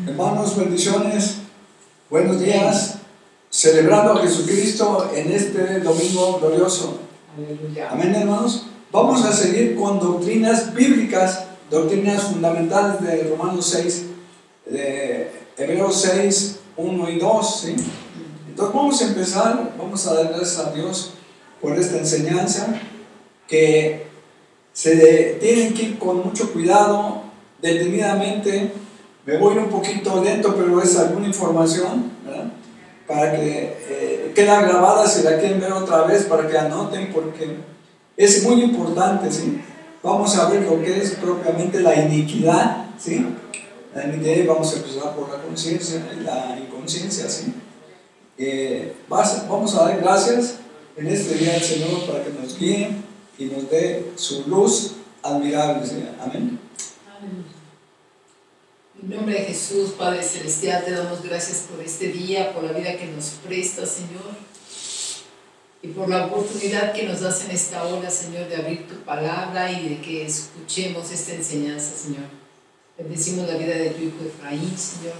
Hermanos, bendiciones, buenos días, celebrando a Jesucristo en este domingo glorioso. Aleluya. Amén, hermanos. Vamos a seguir con doctrinas bíblicas, doctrinas fundamentales de Romanos 6, de Hebreos 6, 1 y 2, ¿sí? Entonces vamos a empezar, vamos a dar gracias a Dios por esta enseñanza, que tienen que ir con mucho cuidado, detenidamente. Me voy un poquito lento, pero es alguna información, ¿verdad? Para que quede grabada, si la quieren ver otra vez, para que anoten, porque es muy importante, ¿sí? Vamos a ver lo que es propiamente la iniquidad, ¿sí? La iniquidad, y vamos a empezar por la conciencia y la inconsciencia, ¿sí? Vamos a dar gracias en este día al Señor para que nos guíe y nos dé su luz admirable, ¿sí? Amén. Amén. En nombre de Jesús, Padre Celestial, te damos gracias por este día, por la vida que nos presta, Señor, y por la oportunidad que nos das en esta hora, Señor, de abrir tu palabra y de que escuchemos esta enseñanza, Señor. Bendecimos la vida de tu hijo Efraín, Señor.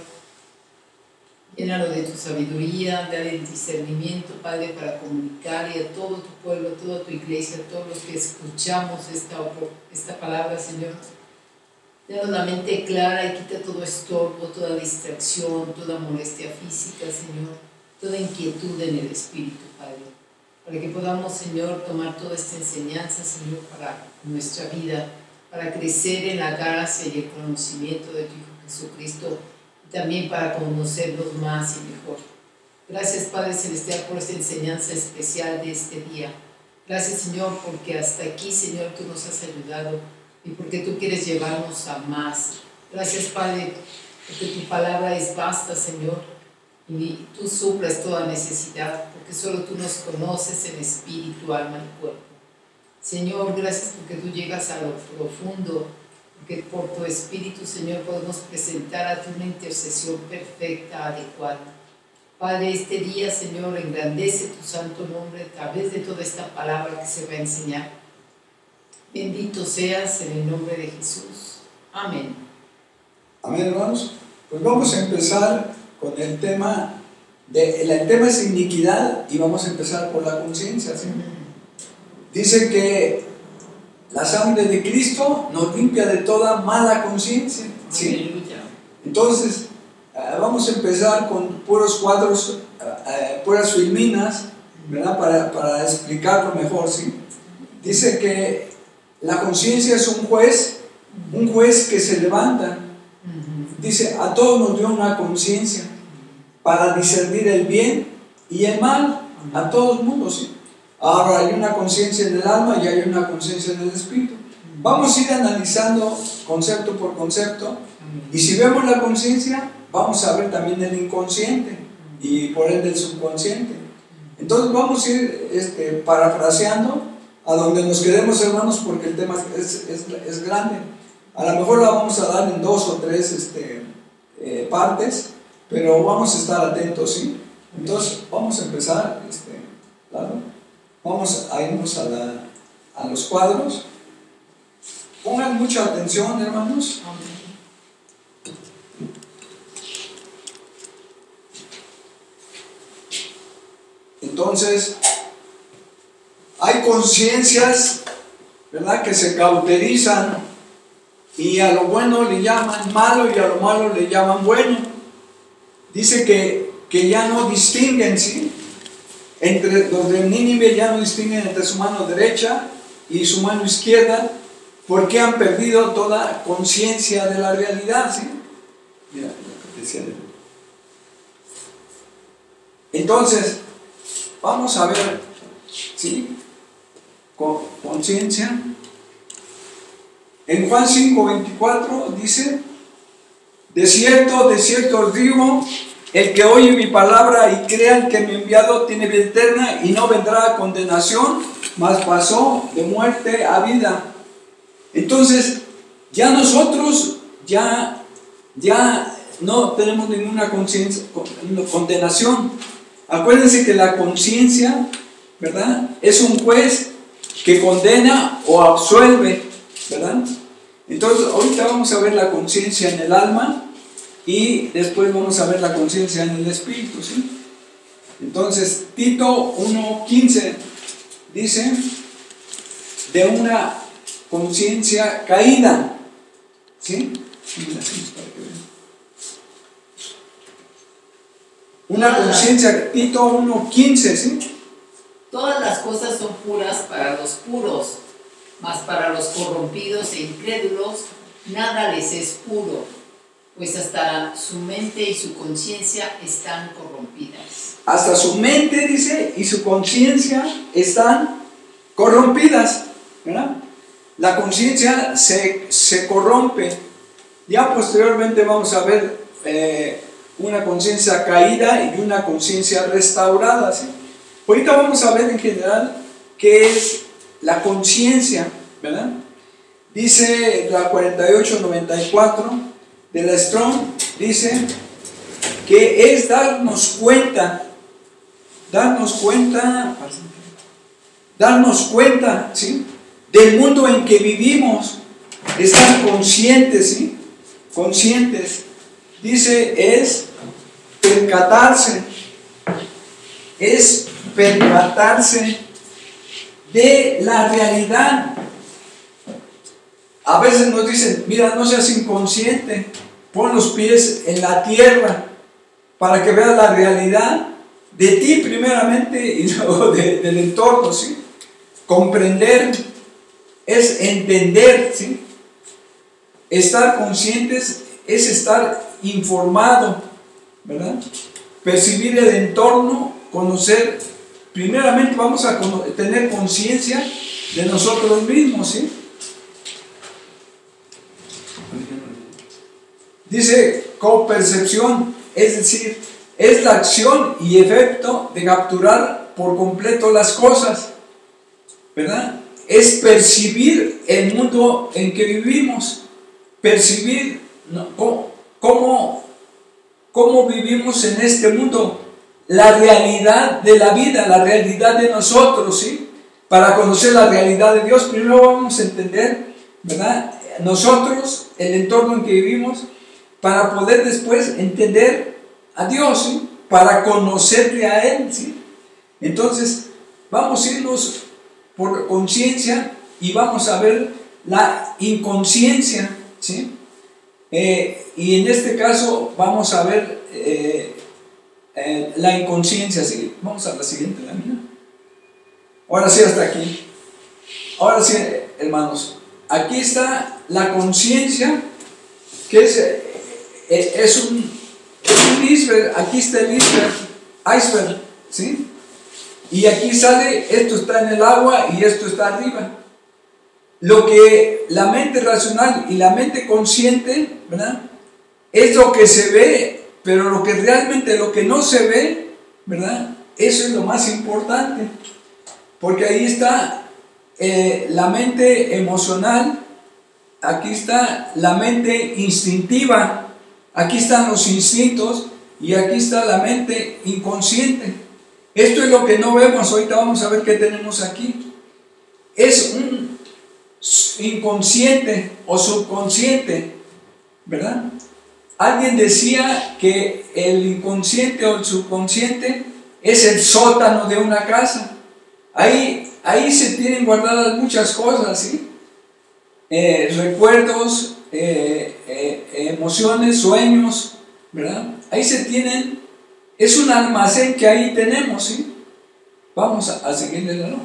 Llénalo de tu sabiduría, dale el discernimiento, Padre, para comunicar, y a todo tu pueblo, a toda tu iglesia, a todos los que escuchamos esta palabra, Señor. Danos la mente clara y quita todo estorbo, toda distracción, toda molestia física, Señor, toda inquietud en el espíritu, Padre, para que podamos, Señor, tomar toda esta enseñanza, Señor, para nuestra vida, para crecer en la gracia y el conocimiento de tu Hijo Jesucristo, y también para conocerlos más y mejor. Gracias, Padre Celestial, por esta enseñanza especial de este día. Gracias, Señor, porque hasta aquí, Señor, tú nos has ayudado, y porque tú quieres llevarnos a más. Gracias, Padre, porque tu palabra es vasta, Señor, y tú suples toda necesidad, porque solo tú nos conoces en espíritu, alma y cuerpo. Señor, gracias porque tú llegas a lo profundo, porque por tu espíritu, Señor, podemos presentar a ti una intercesión perfecta, adecuada. Padre, este día, Señor, engrandece tu santo nombre a través de toda esta palabra que se va a enseñar. Bendito seas en el nombre de Jesús. Amén. Amén, hermanos. Pues vamos a empezar con el tema. El tema es iniquidad y vamos a empezar por la conciencia, ¿sí? Dice que la sangre de Cristo nos limpia de toda mala conciencia, ¿sí? Entonces, vamos a empezar con puros cuadros, puras filminas, ¿verdad? Para explicarlo mejor, ¿sí? Dice que la conciencia es un juez que se levanta. Dice, a todos nos dio una conciencia para discernir el bien y el mal, a todo el mundo, ¿sí? Ahora hay una conciencia en el alma y hay una conciencia en el espíritu. Vamos a ir analizando concepto por concepto, y si vemos la conciencia, vamos a ver también el inconsciente y por ende el subconsciente. Entonces vamos a ir parafraseando a donde nos quedemos, hermanos, porque el tema es grande. A lo mejor la vamos a dar en 2 o 3 partes, pero vamos a estar atentos, ¿sí? Entonces vamos a empezar, claro. Vamos a irnos a los cuadros. Pongan mucha atención, hermanos. Entonces, hay conciencias, ¿verdad?, que se cauterizan, y a lo bueno le llaman malo y a lo malo le llaman bueno. Dice que ya no distinguen, ¿sí? Entre los de Nínive ya no distinguen entre su mano derecha y su mano izquierda, porque han perdido toda conciencia de la realidad, ¿sí? Mira lo que decía. Entonces, vamos a ver, ¿sí? Conciencia. En Juan 5:24 dice: de cierto os digo, el que oye mi palabra y crea el que me ha enviado tiene vida eterna y no vendrá a condenación, mas pasó de muerte a vida. Entonces, ya nosotros ya no tenemos ninguna condenación. Acuérdense que la conciencia, ¿verdad?, es un juez que condena o absuelve, ¿verdad? Entonces, ahorita vamos a ver la conciencia en el alma, y después vamos a ver la conciencia en el espíritu, ¿sí? Entonces, Tito 1:15 dice, de una conciencia caída, ¿sí? Una conciencia, Tito 1:15, ¿sí? Todas las cosas son puras para los puros, mas para los corrompidos e incrédulos nada les es puro, pues hasta su mente y su conciencia están corrompidas. Hasta su mente, dice, y su conciencia están corrompidas, ¿verdad? La conciencia se corrompe. Ya posteriormente vamos a ver una conciencia caída y una conciencia restaurada, ¿sí? Ahorita vamos a ver en general qué es la conciencia, ¿verdad? Dice la 4894 de la Strong, dice que es darnos cuenta, ¿sí? Del mundo en que vivimos, estar conscientes, ¿sí? Conscientes, dice, es percatarse de la realidad. A veces nos dicen, mira, no seas inconsciente, pon los pies en la tierra para que veas la realidad de ti primeramente y luego del entorno, ¿sí? Comprender es entender, ¿sí? Estar conscientes es estar informado, ¿verdad? Percibir el entorno, conocer, primeramente vamos a tener conciencia de nosotros mismos, ¿sí? Dice copercepción, es decir, es la acción y efecto de capturar por completo las cosas, ¿verdad? Es percibir el mundo en que vivimos, percibir cómo vivimos en este mundo, la realidad de la vida, la realidad de nosotros, ¿sí? Para conocer la realidad de Dios, primero vamos a entender, ¿verdad? Nosotros, el entorno en que vivimos, para poder después entender a Dios, ¿sí? Para conocerle a Él, ¿sí? Entonces, vamos a irnos por conciencia y vamos a ver la inconsciencia, ¿sí? Y en este caso vamos a ver la inconsciencia, ¿sí? Vamos a la siguiente lámina. Ahora sí, hasta aquí. Ahora sí, hermanos, aquí está la conciencia, que es un iceberg. Aquí está el iceberg, ¿sí? Y aquí sale, esto está en el agua y esto está arriba. Lo que la mente racional y la mente consciente, ¿verdad? Es lo que se ve, pero lo que no se ve, ¿verdad? Eso es lo más importante, porque ahí está la mente emocional, aquí está la mente instintiva, aquí están los instintos y aquí está la mente inconsciente. Esto es lo que no vemos. Ahorita vamos a ver qué tenemos aquí. Es un inconsciente o subconsciente, ¿verdad? Alguien decía que el inconsciente o el subconsciente es el sótano de una casa. Ahí se tienen guardadas muchas cosas, ¿sí? Recuerdos, emociones, sueños, ¿verdad? Ahí se tienen, es un almacén que ahí tenemos, ¿sí? Vamos a seguirle la luz.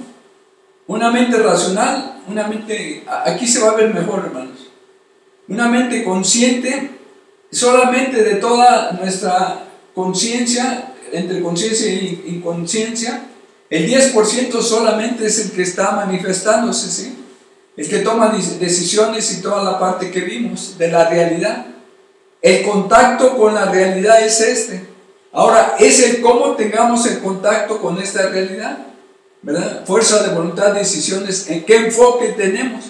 Una mente racional, una mente, aquí se va a ver mejor, hermanos. Una mente consciente, solamente de toda nuestra conciencia, entre conciencia e inconsciencia, el 10% solamente es el que está manifestándose, ¿sí? El que toma decisiones y toda la parte que vimos de la realidad. El contacto con la realidad es este. Ahora, es el cómo tengamos el contacto con esta realidad, ¿verdad? Fuerza de voluntad, decisiones, en qué enfoque tenemos.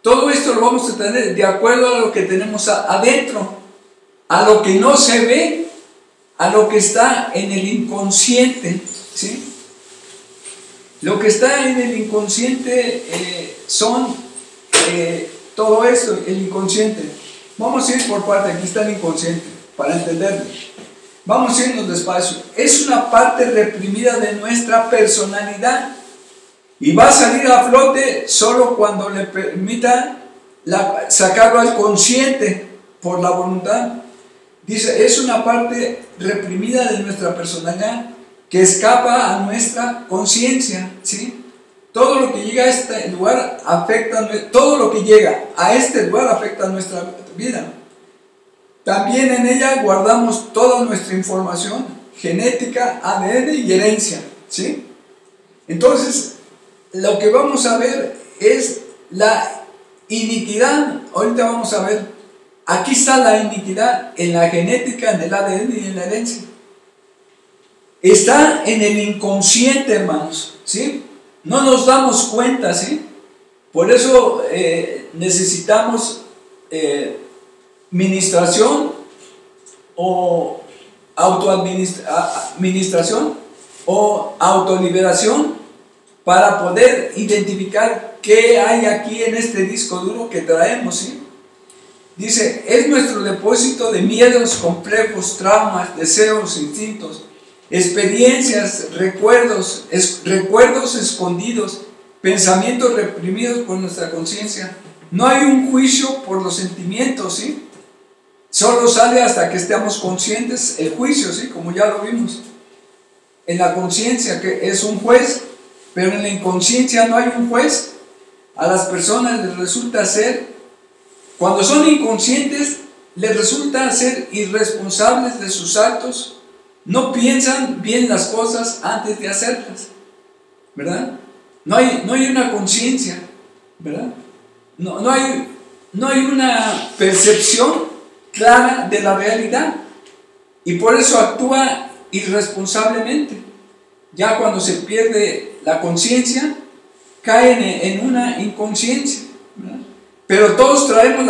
Todo esto lo vamos a tener de acuerdo a lo que tenemos adentro, a lo que no se ve, a lo que está en el inconsciente, ¿sí? Lo que está en el inconsciente son todo esto, el inconsciente. Vamos a ir por parte, aquí está el inconsciente. para entenderlo. Vamos a irnos despacio. Es una parte reprimida de nuestra personalidad y va a salir a flote solo cuando le permita sacarlo al consciente por la voluntad. Dice, es una parte reprimida de nuestra personalidad que escapa a nuestra conciencia, ¿sí? Todo lo que llega a este lugar afecta, todo lo que llega a este lugar afecta a nuestra vida. También en ella guardamos toda nuestra información genética, ADN y herencia, ¿sí? Entonces, lo que vamos a ver es la iniquidad. Ahorita vamos a ver, aquí está la iniquidad en la genética, en el ADN y en la herencia. Está en el inconsciente, hermanos, ¿sí? No nos damos cuenta, ¿sí? Por eso necesitamos ministración o autoadministración o autoliberación para poder identificar qué hay aquí en este disco duro que traemos, ¿sí? Dice, es nuestro depósito de miedos, complejos, traumas, deseos, instintos, experiencias, recuerdos escondidos, pensamientos reprimidos por nuestra conciencia. No hay un juicio por los sentimientos, ¿sí? Solo sale hasta que estemos conscientes el juicio, ¿sí? Como ya lo vimos. En la conciencia, que es un juez, pero en la inconsciencia no hay un juez. A las personas les resulta ser, cuando son inconscientes, les resulta ser irresponsables de sus actos. No piensan bien las cosas antes de hacerlas, ¿verdad? No hay una conciencia, ¿verdad? No hay una percepción clara de la realidad y por eso actúa irresponsablemente. Ya cuando se pierde la conciencia, caen en una inconsciencia, ¿verdad? Pero todos traemos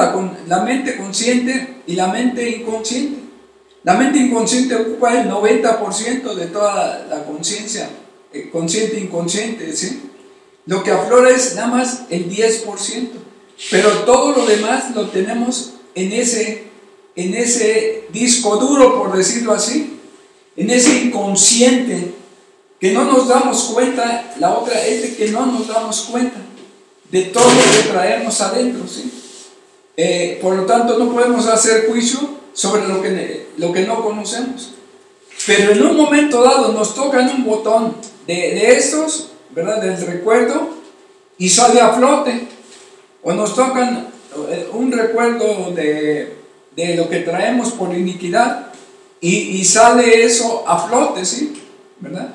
la mente consciente y la mente inconsciente. La mente inconsciente ocupa el 90% de toda la conciencia, consciente e inconsciente, ¿sí? Lo que aflora es nada más el 10%, pero todo lo demás lo tenemos en ese disco duro, por decirlo así, en ese inconsciente que no nos damos cuenta. La otra es de que no nos damos cuenta de todo lo que traemos adentro, ¿sí? Por lo tanto, no podemos hacer juicio sobre lo que no conocemos. Pero en un momento dado nos tocan un botón de estos, ¿verdad? Del recuerdo, y sale a flote. O nos tocan un recuerdo de lo que traemos por iniquidad y sale eso a flote, ¿sí? ¿Verdad?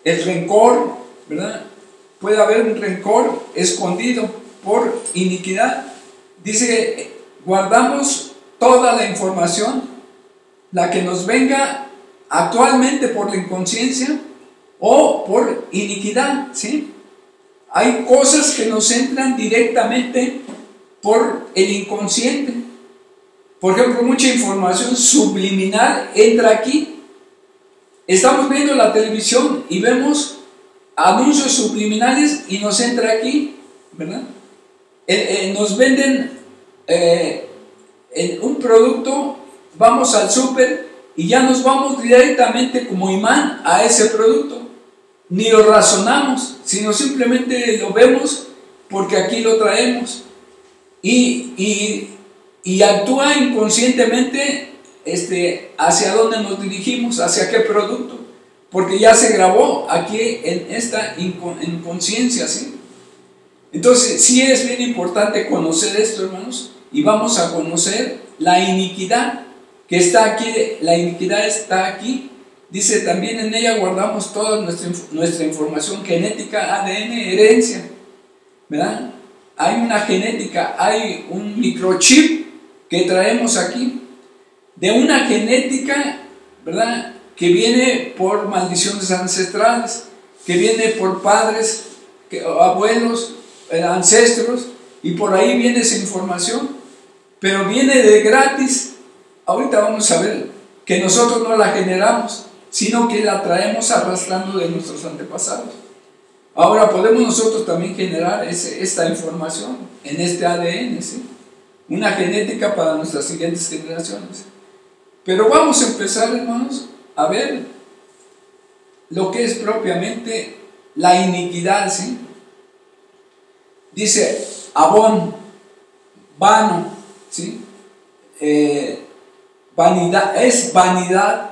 El rencor, ¿verdad? Puede haber un rencor escondido por iniquidad. Dice, guardamos toda la información, la que nos venga actualmente por la inconsciencia o por iniquidad, ¿sí? Hay cosas que nos entran directamente por el inconsciente. Por ejemplo, mucha información subliminal entra aquí. Estamos viendo la televisión y vemos anuncios subliminales y nos entra aquí, ¿verdad? Nos venden un producto, vamos al súper y ya nos vamos directamente como imán a ese producto. Ni lo razonamos, sino simplemente lo vemos porque aquí lo traemos. Y actúa inconscientemente hacia dónde nos dirigimos, hacia qué producto, porque ya se grabó aquí en esta inconsciencia, ¿sí? Entonces, sí es bien importante conocer esto, hermanos, y vamos a conocer la iniquidad que está aquí. La iniquidad está aquí. Dice, también en ella guardamos toda nuestra información genética, ADN, herencia, ¿verdad? Hay una genética, hay un microchip que traemos aquí, de una genética, ¿verdad?, que viene por maldiciones ancestrales, que viene por padres, abuelos, ancestros, y por ahí viene esa información, pero viene de gratis. Ahorita vamos a ver que nosotros no la generamos, sino que la traemos arrastrando de nuestros antepasados. Ahora podemos nosotros también generar esta información en este ADN, ¿sí? Una genética para nuestras siguientes generaciones. Pero vamos a empezar, hermanos, a ver lo que es propiamente la iniquidad, ¿sí? Dice, abón, vano, ¿sí? Vanidad, es vanidad,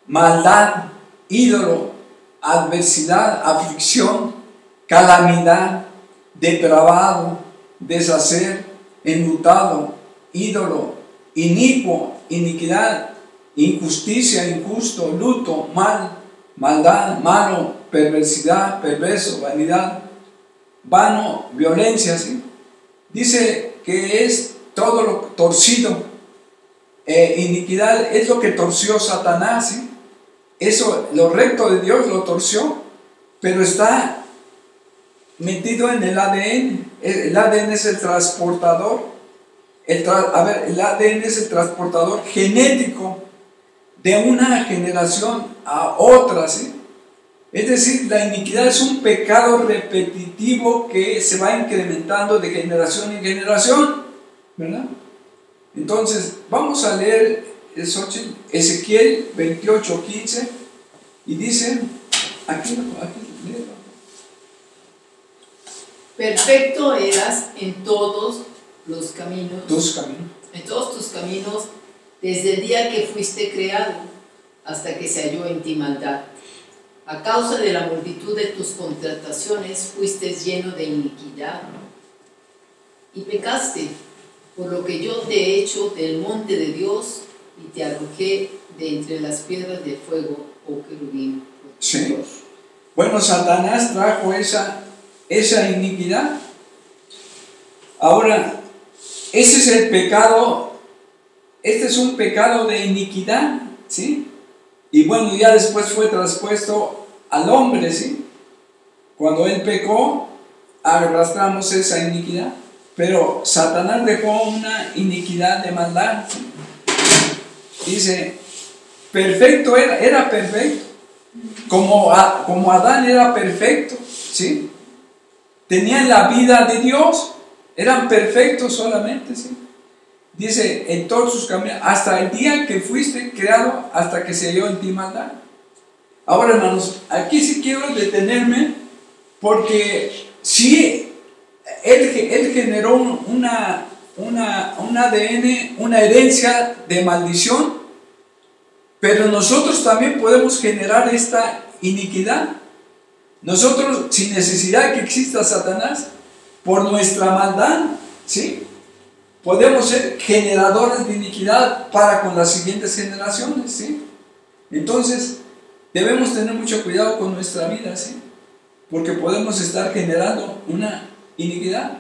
maldad, ídolo, adversidad, aflicción, calamidad, depravado, deshacer, enlutado, ídolo, inicuo, iniquidad, injusticia, injusto, luto, mal, maldad, malo, perversidad, perverso, vanidad, vano, violencia, ¿sí? Dice que es todo lo torcido. Iniquidad es lo que torció Satanás, ¿sí? Eso, lo recto de Dios lo torció, pero está metido en el ADN. El ADN es el transportador. El ADN es el transportador genético de una generación a otra, ¿sí? Es decir, la iniquidad es un pecado repetitivo que se va incrementando de generación en generación, ¿verdad? Entonces, vamos a leer Ezequiel 28:15 y dice, aquí léelo. Perfecto eras en todos los caminos. En todos tus caminos, desde el día que fuiste creado, hasta que se halló en ti maldad. A causa de la multitud de tus contrataciones, fuiste lleno de iniquidad y pecaste, por lo que yo te he hecho del monte de Dios y te arrojé de entre las piedras de fuego, oh querubín. Sí. Bueno, Satanás trajo esa iniquidad. Ahora, ese es el pecado, este es un pecado de iniquidad, ¿sí? Y bueno, ya después fue traspuesto al hombre, ¿sí? Cuando él pecó, arrastramos esa iniquidad. Pero Satanás dejó una iniquidad de maldad, ¿sí? Dice, perfecto era perfecto. Como Adán era perfecto, ¿sí? Tenían la vida de Dios, eran perfectos solamente, ¿sí? Dice, en todos sus caminos, hasta el día que fuiste creado, hasta que se halló en ti maldad. Ahora, hermanos, aquí sí quiero detenerme, porque sí, él generó un ADN, una herencia de maldición, pero nosotros también podemos generar esta iniquidad. Nosotros, sin necesidad que exista Satanás, por nuestra maldad, ¿sí?, podemos ser generadores de iniquidad para con las siguientes generaciones, ¿sí? Entonces, debemos tener mucho cuidado con nuestra vida, ¿sí? Porque podemos estar generando una iniquidad.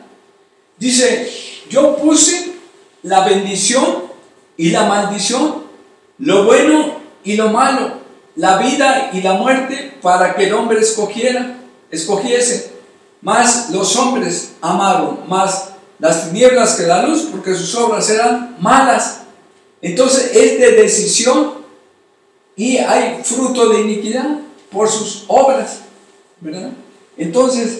Dice, yo puse la bendición y la maldición, lo bueno y lo malo, la vida y la muerte, para que el hombre escogiese. Más los hombres amaron más las tinieblas que la luz, porque sus obras eran malas. Entonces es de decisión, y hay fruto de iniquidad por sus obras, ¿verdad? Entonces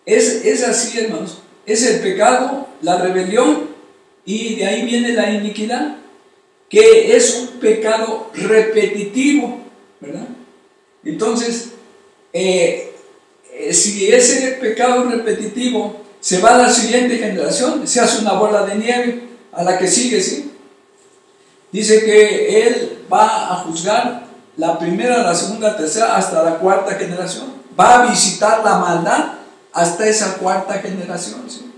es así, hermanos. Es el pecado, la rebelión, y de ahí viene la iniquidad, que es un pecado repetitivo, ¿verdad? Entonces, si ese pecado repetitivo se va a la siguiente generación, se hace una bola de nieve a la que sigue, ¿sí? Dice que Él va a juzgar la primera, la segunda, tercera, hasta la cuarta generación. Va a visitar la maldad hasta esa cuarta generación, ¿sí?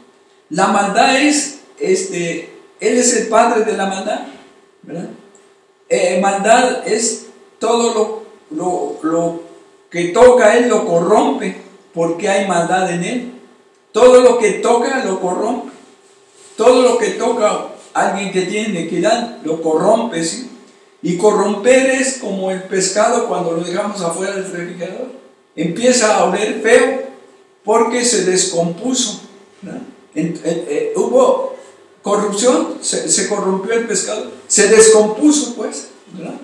La maldad es, Él es el padre de la maldad, ¿verdad? Maldad es todo lo que toca Él, lo corrompe, porque hay maldad en Él. Todo lo que toca lo corrompe. Todo lo que toca alguien que tiene iniquidad lo corrompe, ¿sí? Y corromper es como el pescado cuando lo dejamos afuera del refrigerador. Empieza a oler feo porque se descompuso, ¿no? Hubo corrupción, se corrompió el pescado, se descompuso, pues, ¿verdad?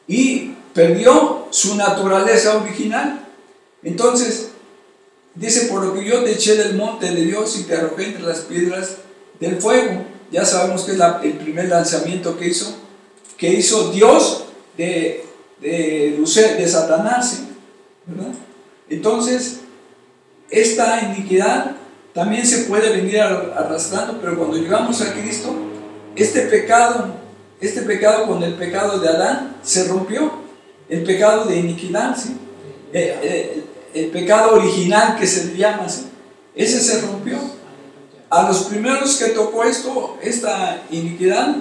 Y perdió su naturaleza original. Entonces dice, por lo que yo te eché del monte de Dios y te arrojé entre las piedras del fuego. Ya sabemos que es el primer lanzamiento que hizo que hizo Dios de Satanás, ¿sí? ¿Verdad? Entonces, esta iniquidad también se puede venir arrastrando, pero cuando llegamos a Cristo, este pecado con el pecado de Adán se rompió, el pecado de iniquidad, ¿sí? El pecado original que se le llama, ¿sí? Ese se rompió. A los primeros que tocó esta iniquidad,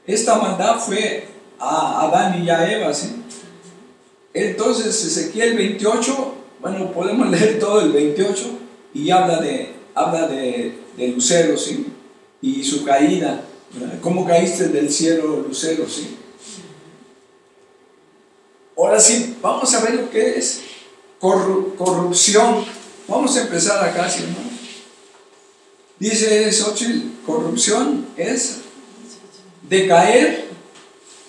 esta maldad, fue a Adán y a Eva, ¿sí? Entonces Ezequiel 28, bueno, podemos leer todo el 28 y habla de Lucero, ¿sí? Y su caída, ¿verdad? ¿Cómo caíste del cielo, Lucero? ¿Sí? Ahora sí, vamos a ver lo que es corrupción. Vamos a empezar acá, ¿sí, no? Dice Xochitl, corrupción es decaer,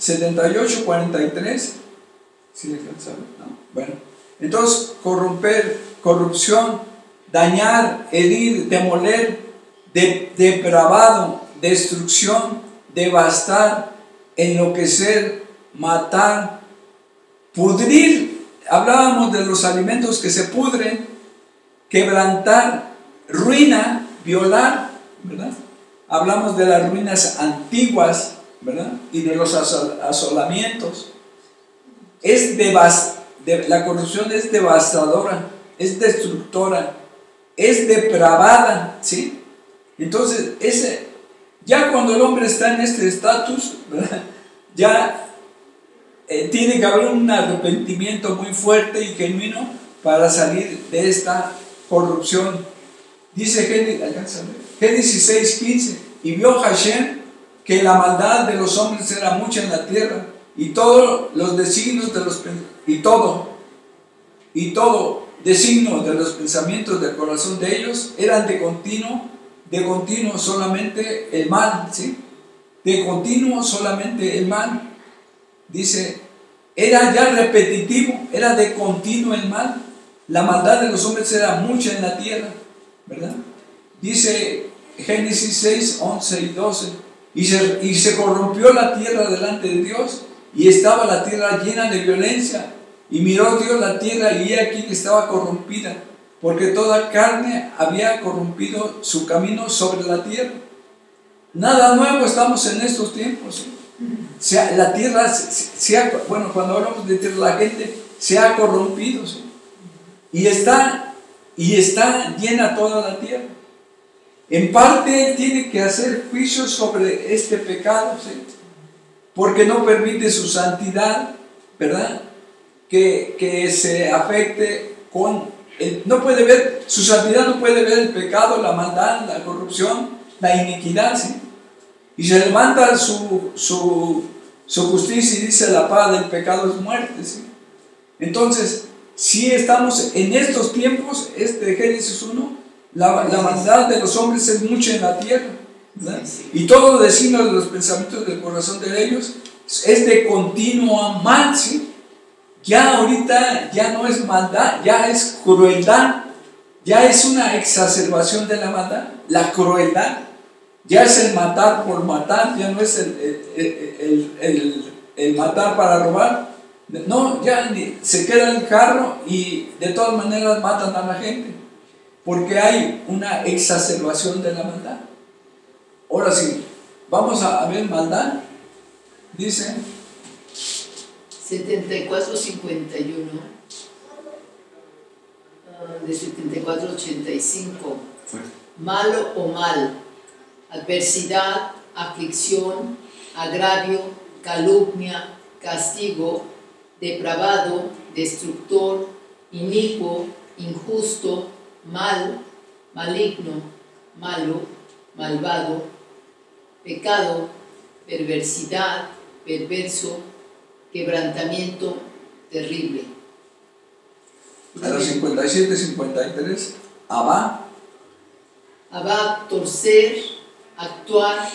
78:43. ¿Sí le alcanza? No. Bueno, entonces corrupción, dañar, herir, demoler, depravado, destrucción, devastar, enloquecer, matar, pudrir. Hablábamos de los alimentos que se pudren, quebrantar, ruina, violar, ¿verdad? Hablamos de las ruinas antiguas, ¿verdad? Y de los asolamientos. La corrupción es devastadora, es destructora, es depravada, ¿sí? Entonces, ya cuando el hombre está en este estatus, ¿verdad? Ya tiene que haber un arrepentimiento muy fuerte y genuino para salir de esta corrupción. Dice Génesis 6:15, y vio Hashem que la maldad de los hombres era mucha en la tierra, y todos los designios designios de los pensamientos del corazón de ellos eran de continuo solamente el mal, ¿sí? De continuo solamente el mal. Dice, era ya repetitivo, era de continuo el mal. La maldad de los hombres era mucha en la tierra, ¿verdad? Dice Génesis 6, 11 y 12, y se corrompió la tierra delante de Dios, y estaba la tierra llena de violencia. Y miró Dios la tierra, y he aquí que estaba corrompida, porque toda carne había corrompido su camino sobre la tierra. Nada nuevo estamos en estos tiempos, ¿sí? La tierra, cuando hablamos de tierra, la gente se ha corrompido, ¿sí? Y está llena toda la tierra. En parte Él tiene que hacer juicio sobre este pecado, ¿sí? Porque no permite su santidad, ¿verdad? Que se afecte con no puede ver, su santidad no puede ver el pecado, la maldad, la corrupción, la iniquidad, ¿sí? Y se levanta su justicia y dice: la paga del pecado es muerte, ¿sí? Entonces, si estamos en estos tiempos, Génesis 1, la maldad de los hombres es mucha en la tierra, ¿verdad? Y todo designio de los pensamientos del corazón de ellos es de continuo mal, ¿sí? Ya ahorita ya no es maldad, ya es crueldad, ya es una exacerbación de la maldad, la crueldad, ya es el matar por matar, ya no es el matar para robar. No, ya se queda en el carro y de todas maneras matan a la gente, porque hay una exacerbación de la maldad. Ahora sí, vamos a ver maldad. Dice 74:51 de 74:85. Malo o mal, adversidad, aflicción, agravio, calumnia, castigo, depravado, destructor, inicuo, injusto, mal, maligno, malo, malvado, pecado, perversidad, perverso, quebrantamiento terrible. A los 57-53, Abba, torcer, actuar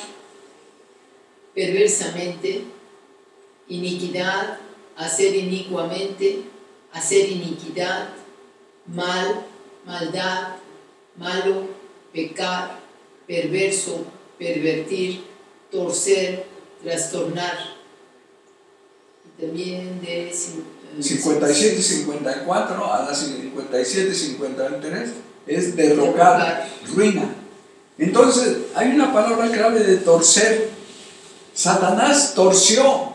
perversamente, iniquidad, hacer inicuamente, hacer iniquidad, mal, maldad, malo, pecar, perverso, pervertir, torcer, trastornar. También de 57 y 54 a la 57 y 53 es derrocar, ruina. Entonces, hay una palabra clave de torcer. Satanás torció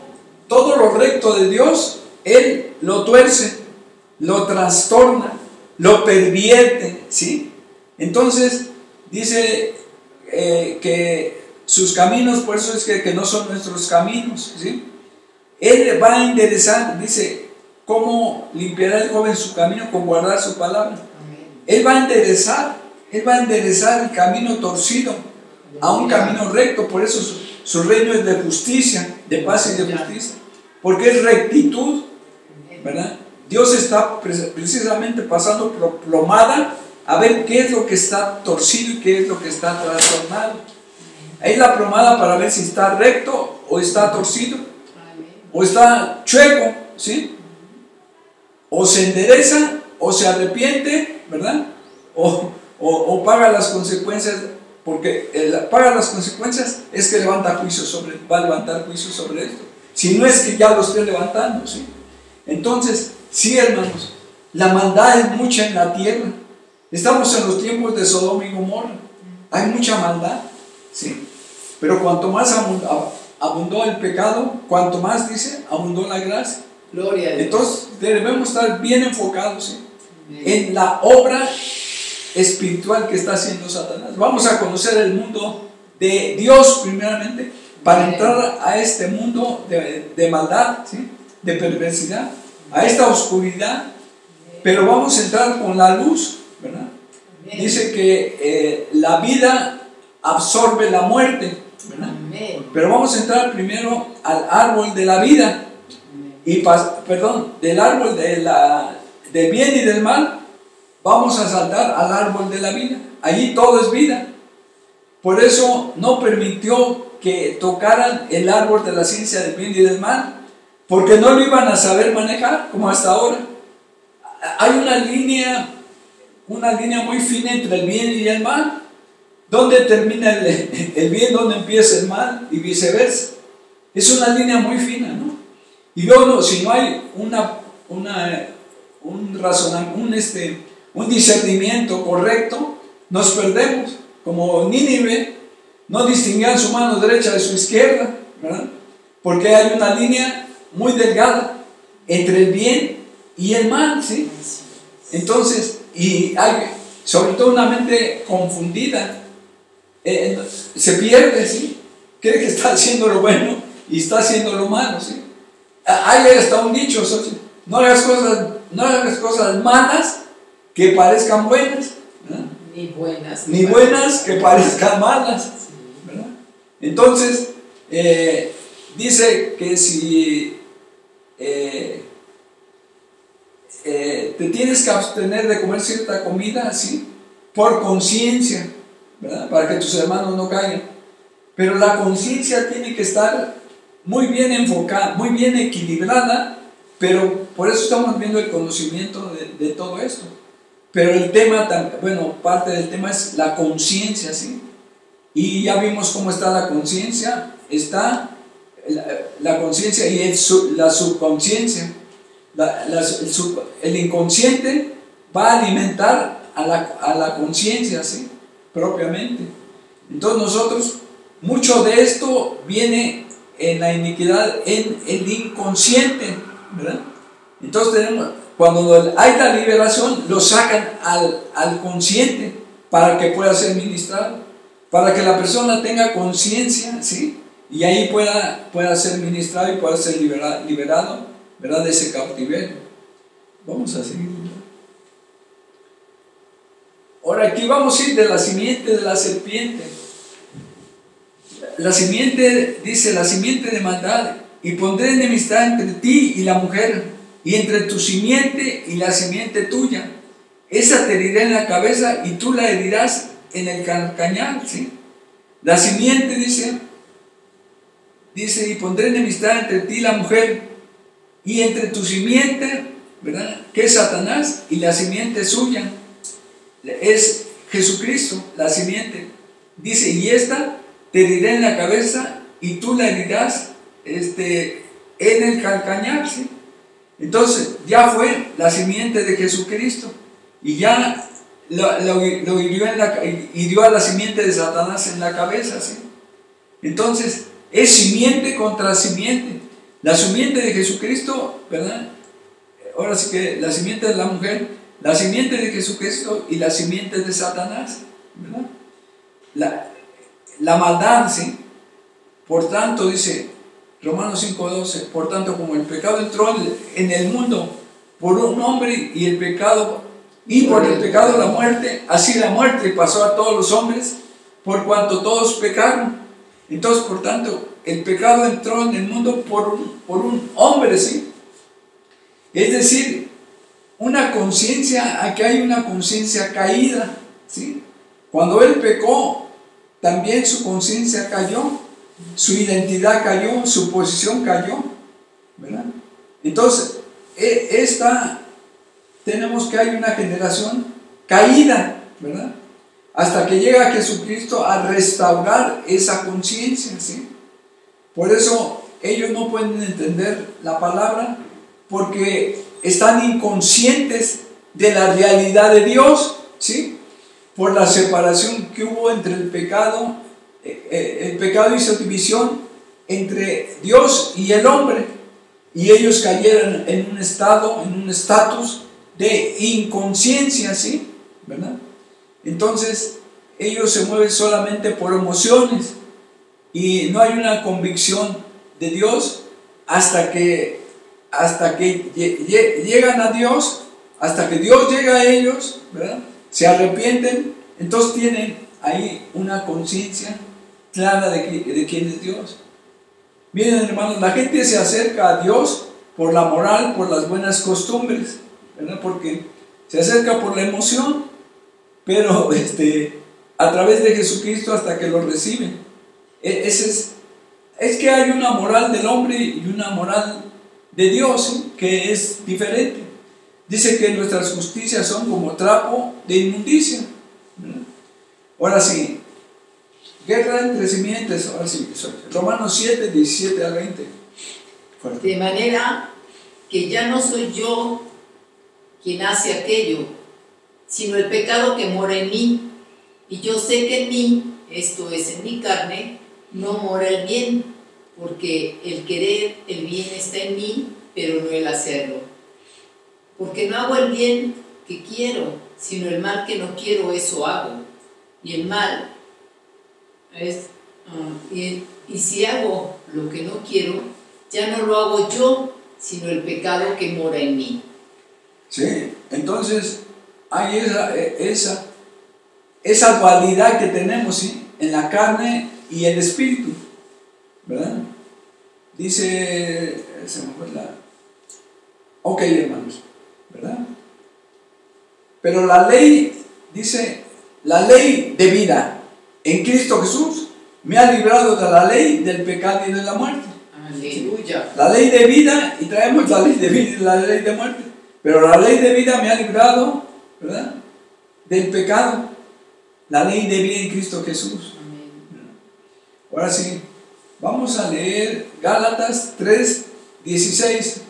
todo lo recto de Dios, él lo tuerce, lo trastorna, lo pervierte, ¿sí? Entonces, dice que sus caminos, por eso es que no son nuestros caminos, ¿sí? Él va a enderezar, dice, ¿cómo limpiará el joven su camino? Con guardar su palabra. Él va a enderezar el camino torcido a un camino recto. Por eso su reino es de justicia, de paz y de justicia, porque es rectitud, ¿verdad? Dios está precisamente pasando plomada a ver qué es lo que está torcido y qué es lo que está trastornado. Ahí la plomada para ver si está recto o está torcido o está chueco, ¿sí? O se endereza o se arrepiente, ¿verdad? O paga las consecuencias, porque paga las consecuencias es que va a levantar juicio sobre esto. Si no es que ya lo esté levantando, ¿sí? Entonces, sí, hermanos, la maldad es mucha en la tierra. Estamos en los tiempos de Sodoma y Gomorra. Hay mucha maldad, ¿sí? Pero cuanto más abundó el pecado, cuanto más, dice, abundó la gracia. Gloria a Dios. Entonces, debemos estar bien enfocados, ¿sí? En la obra espiritual que está haciendo Satanás. Vamos a conocer el mundo de Dios primeramente, para entrar a este mundo de maldad, ¿sí? De perversidad, a esta oscuridad, pero vamos a entrar con la luz, ¿verdad? Dice que la vida absorbe la muerte, ¿verdad? Pero vamos a entrar primero al árbol de la vida, del árbol del bien y del mal. Vamos a saltar al árbol de la vida. Allí todo es vida. Por eso no permitió que tocaran el árbol de la ciencia del bien y del mal, porque no lo iban a saber manejar como hasta ahora. Hay una línea muy fina entre el bien y el mal. ¿Dónde termina el bien? ¿Dónde empieza el mal? Y viceversa. Es una línea muy fina, ¿no? Y luego, si no hay un discernimiento correcto, nos perdemos. Como Nínive, no distinguían su mano derecha de su izquierda, ¿verdad? Porque hay una línea muy delgada entre el bien y el mal, ¿sí? Entonces, y hay sobre todo una mente confundida, se pierde, ¿sí? Cree que está haciendo lo bueno y está haciendo lo malo, ¿sí? Hay hasta un dicho, ¿sí? No hagas cosas malas que parezcan buenas, ¿verdad? Ni buenas que parezcan malas, ¿verdad? Entonces, dice que si te tienes que abstener de comer cierta comida, ¿sí? Por conciencia, ¿verdad? Para que tus hermanos no caigan. Pero la conciencia tiene que estar muy bien enfocada, muy bien equilibrada, pero por eso estamos viendo el conocimiento de todo esto. Pero el tema, parte del tema es la conciencia, ¿sí? Y ya vimos cómo está la conciencia. Está la conciencia y la subconsciencia. El inconsciente va a alimentar a la conciencia, ¿sí? Propiamente. Entonces nosotros, mucho de esto viene en la iniquidad, en el inconsciente, ¿verdad? Entonces cuando hay la liberación, lo sacan al consciente para que pueda ser ministrado, para que la persona tenga conciencia, ¿sí? Y ahí pueda ser ministrado y pueda ser liberado, ¿verdad? De ese cautiverio. Vamos a seguir. Ahora aquí vamos a ir de la simiente de la serpiente. La simiente, dice, la simiente de maldad, y pondré enemistad entre ti y la mujer, y entre tu simiente y la simiente tuya. Esa te herirá en la cabeza y tú la herirás en el calcañar, ¿sí? La simiente, dice, y pondré enemistad entre ti y la mujer, y entre tu simiente, ¿verdad? Que es Satanás, y la simiente suya es Jesucristo, la simiente. Dice, y esta te herirá en la cabeza y tú la herirás en el calcañar, ¿sí? Entonces ya fue la simiente de Jesucristo y ya lo hirió a la simiente de Satanás en la cabeza, ¿sí? Entonces es simiente contra simiente. La simiente de Jesucristo, ¿verdad? Ahora sí que la simiente de la mujer, la simiente de Jesucristo y la simiente de Satanás, ¿verdad? La maldad, ¿sí? Por tanto, dice Romanos 5:12, por tanto, como el pecado entró en el mundo por un hombre y por el pecado la muerte, así la muerte pasó a todos los hombres por cuanto todos pecaron. Entonces, por tanto, el pecado entró en el mundo por un hombre, ¿sí? Es decir, una conciencia, aquí hay una conciencia caída, ¿sí? Cuando él pecó, también su conciencia cayó, su identidad cayó, su posición cayó, ¿verdad? Entonces, tenemos que hay una generación caída, ¿verdad? Hasta que llega Jesucristo a restaurar esa conciencia, ¿sí? Por eso ellos no pueden entender la palabra, porque están inconscientes de la realidad de Dios, ¿sí? Por la separación que hubo entre el pecado hizo división entre Dios y el hombre, y ellos cayeron en un estatus de inconsciencia, ¿sí? ¿Verdad? Entonces ellos se mueven solamente por emociones y no hay una convicción de Dios hasta que llegan a Dios, hasta que Dios llega a ellos, ¿verdad? Se arrepienten, entonces tienen ahí una conciencia clara de quién es Dios. Miren, hermanos, la gente se acerca a Dios por la moral, por las buenas costumbres, ¿verdad? Porque se acerca por la emoción, pero a través de Jesucristo hasta que lo reciben. Es que hay una moral del hombre y una moral de Dios, ¿sí? Que es diferente. Dice que nuestras justicias son como trapo de inmundicia, ¿verdad? Ahora sí, guerra entre simientes. Ahora sí, Romanos 7, 17 al 20. Fuerte. De manera que ya no soy yo quien hace aquello, sino el pecado que mora en mí. Y yo sé que en mí, esto es en mi carne, no mora el bien, porque el querer el bien está en mí, pero no el hacerlo. Porque no hago el bien que quiero, sino el mal que no quiero, eso hago. Y el mal y si hago lo que no quiero, ya no lo hago yo, sino el pecado que mora en mí. Sí, entonces hay esa dualidad que tenemos, ¿sí? En la carne y el espíritu, ¿verdad? Dice, se me fue ok, hermanos, ¿verdad? Pero la ley, dice, la ley de vida en Cristo Jesús me ha librado de la ley del pecado y de la muerte. Aleluya. La ley de vida, y traemos la ley de vida y la ley de muerte, pero la ley de vida me ha librado, ¿verdad?, del pecado. La ley de vida en Cristo Jesús. Amén. Ahora sí, vamos a leer Gálatas 3:16.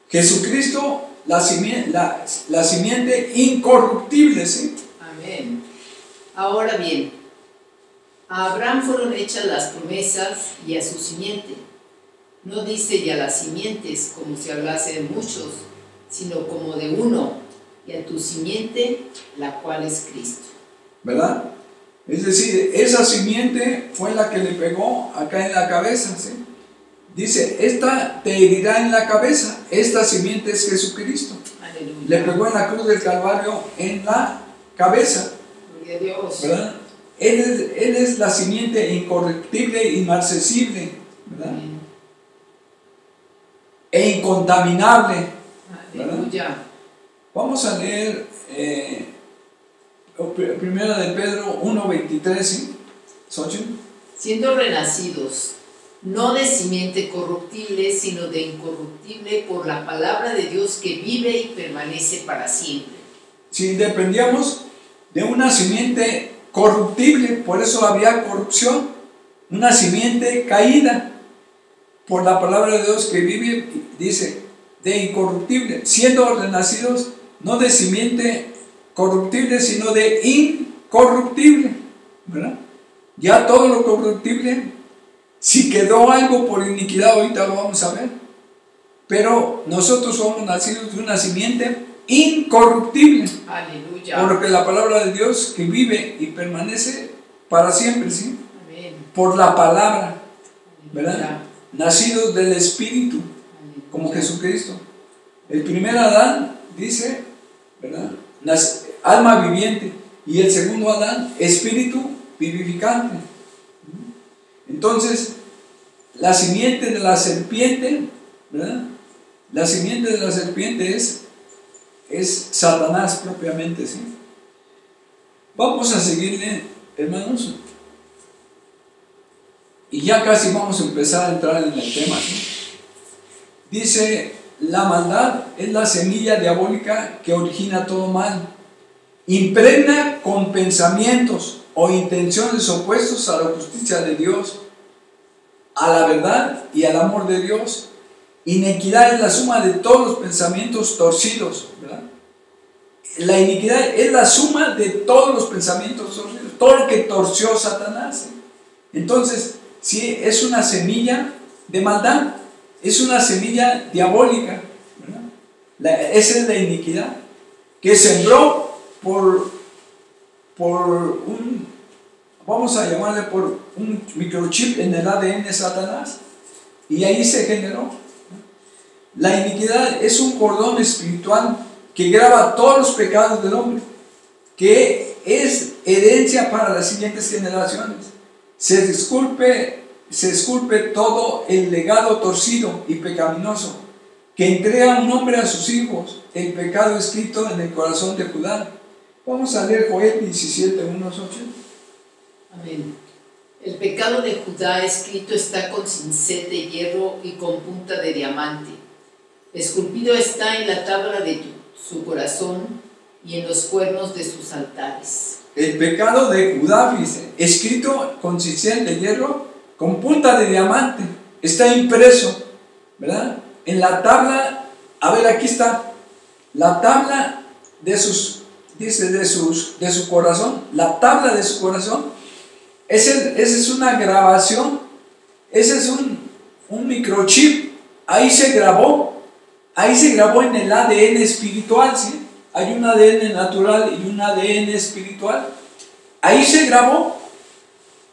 Jesucristo, la simiente incorruptible, ¿sí? Amén. Ahora bien, a Abraham fueron hechas las promesas y a su simiente. No dice ya las simientes como si hablase de muchos, sino como de uno, y a tu simiente, la cual es Cristo. ¿Verdad? Es decir, esa simiente fue la que le pegó acá en la cabeza, ¿sí? Dice, esta te herirá en la cabeza, esta simiente es Jesucristo. Aleluya. Le pegó en la cruz del Calvario en la cabeza. Gloria a Dios. ¿Verdad? Él es la simiente incorruptible, inmarcesible, ¿verdad? Amén. E incontaminable. Aleluya. Vamos a leer Primera de Pedro 1:23, ¿sí? ¿Sochen? Siendo renacidos, no de simiente corruptible, sino de incorruptible por la palabra de Dios que vive y permanece para siempre. Si dependíamos de una simiente corruptible, por eso había corrupción, una simiente caída. por la palabra de Dios que vive, dice, de incorruptible, siendo renacidos no de simiente corruptible, sino de incorruptible, ¿verdad? Ya todo lo corruptible, si quedó algo por iniquidad, ahorita lo vamos a ver, pero nosotros somos nacidos de una simiente incorruptible. Aleluya. Porque la palabra de Dios que vive y permanece para siempre, ¿sí? Amén. Por la palabra, ¿verdad? Aleluya. Nacidos del Espíritu, Aleluya. como Jesucristo. El primer Adán dice, ¿verdad? Alma viviente. Y el segundo Adán, espíritu vivificante. Entonces, la simiente de la serpiente, ¿verdad? La simiente de la serpiente es Satanás propiamente, ¿sí? Vamos a seguirle, hermanos. Y ya casi vamos a empezar a entrar en el tema, ¿sí? Dice, la maldad es la semilla diabólica que origina todo mal. Impregna con pensamientos o intenciones opuestos a la justicia de Dios, a la verdad y al amor de Dios. Iniquidad es la suma de todos los pensamientos torcidos, ¿verdad? La iniquidad es la suma de todos los pensamientos torcidos, todo lo que torció Satanás, ¿sí? Entonces, sí, es una semilla de maldad, es una semilla diabólica, ¿verdad? Esa es la iniquidad que sembró por un, vamos a llamarle por un microchip en el ADN de Satanás, y ahí se generó. La iniquidad es un cordón espiritual que graba todos los pecados del hombre, que es herencia para las siguientes generaciones. Se esculpe todo el legado torcido y pecaminoso que entrega un hombre a sus hijos, el pecado escrito en el corazón de Judá. Vamos a leer Joel 17, 1 8. Amén. El pecado de Judá escrito está con cincel de hierro y con punta de diamante. Esculpido está en la tabla de su corazón y en los cuernos de sus altares. El pecado de Judá, dice, escrito con cincel de hierro, con punta de diamante, está impreso, ¿verdad? En la tabla, a ver, aquí está, la tabla de sus, dice, de su corazón, la tabla de su corazón, esa es una grabación, ese es un microchip, ahí se grabó en el ADN espiritual, ¿sí? Hay un ADN natural y un ADN espiritual, ahí se grabó,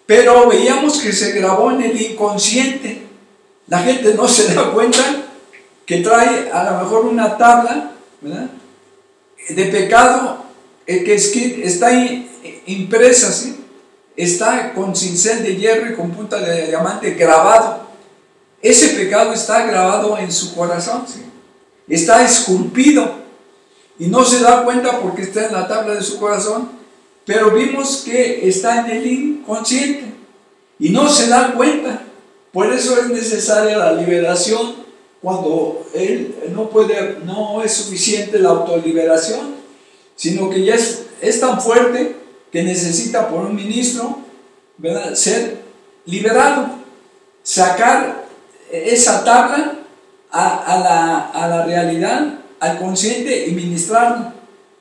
pero veíamos que se grabó en el inconsciente. La gente no se da cuenta que trae a lo mejor una tabla, ¿verdad?, de pecado, que está impresa, ¿sí? Está con cincel de hierro y con punta de diamante grabado. Ese pecado está grabado en su corazón, ¿sí? Está esculpido y no se da cuenta porque está en la tabla de su corazón, pero vimos que está en el inconsciente y no se da cuenta. Por eso es necesaria la liberación cuando él no es suficiente la autoliberación, sino que ya es tan fuerte que necesita por un ministro, ¿verdad?, ser liberado, sacar esa tabla a la realidad, al consciente, y ministrarlo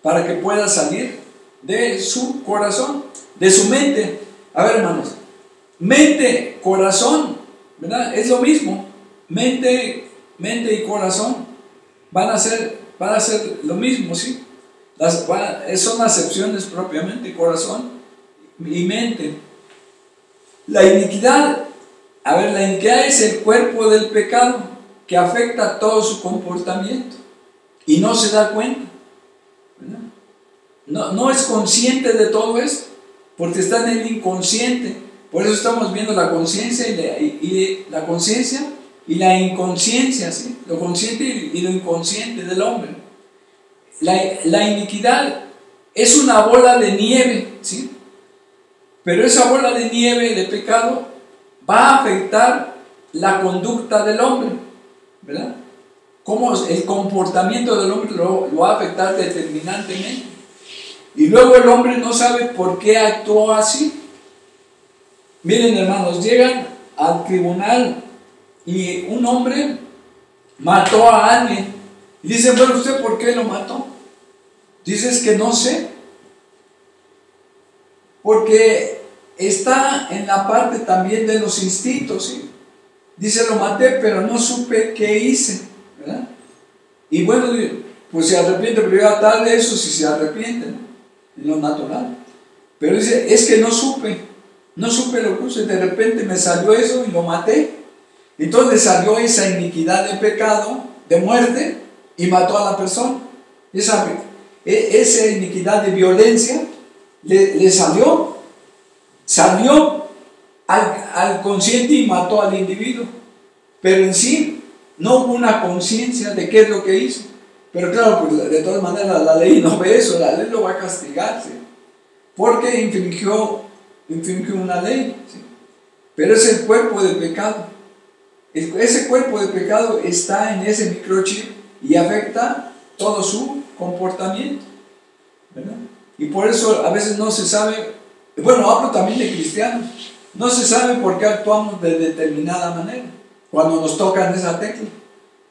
para que pueda salir de su corazón, de su mente. A ver, hermanos, mente, corazón, ¿verdad?, es lo mismo. Mente y corazón van a ser lo mismo, ¿sí? Son acepciones propiamente, corazón y mente. La iniquidad es el cuerpo del pecado que afecta todo su comportamiento y no se da cuenta, ¿verdad? No es consciente de todo esto porque está en el inconsciente. Por eso estamos viendo la conciencia y la conciencia y la inconsciencia, ¿sí? Lo consciente y lo inconsciente del hombre. La iniquidad es una bola de nieve, ¿sí? Pero esa bola de nieve de pecado va a afectar la conducta del hombre, ¿verdad? Cómo el comportamiento del hombre lo va a afectar determinantemente. Y luego el hombre no sabe por qué actuó así. Miren, hermanos, llegan al tribunal y un hombre mató a alguien. Y dice, bueno, ¿usted por qué lo mató? Dices que no sé. Porque está en la parte también de los instintos, ¿sí? Dice, lo maté, pero no supe qué hice, ¿verdad? Y bueno, pues se arrepiente, pero ya tarde eso si se arrepiente, ¿no? En lo natural. Pero dice, es que no supe lo que hice, de repente me salió eso y lo maté. Entonces le salió esa iniquidad de pecado, de muerte, y mató a la persona. Esa iniquidad de violencia le salió al consciente y mató al individuo. Pero en sí no hubo una conciencia de qué es lo que hizo. Pero claro, pues de todas maneras la ley no ve eso, la ley lo va a castigar, ¿sí? Porque infringió una ley, ¿sí? Pero es el cuerpo de pecado. Ese cuerpo de pecado está en ese microchip y afecta todo su comportamiento, ¿verdad? Y por eso a veces no se sabe, bueno, hablo también de cristianos, no se sabe por qué actuamos de determinada manera cuando nos tocan esa tecla,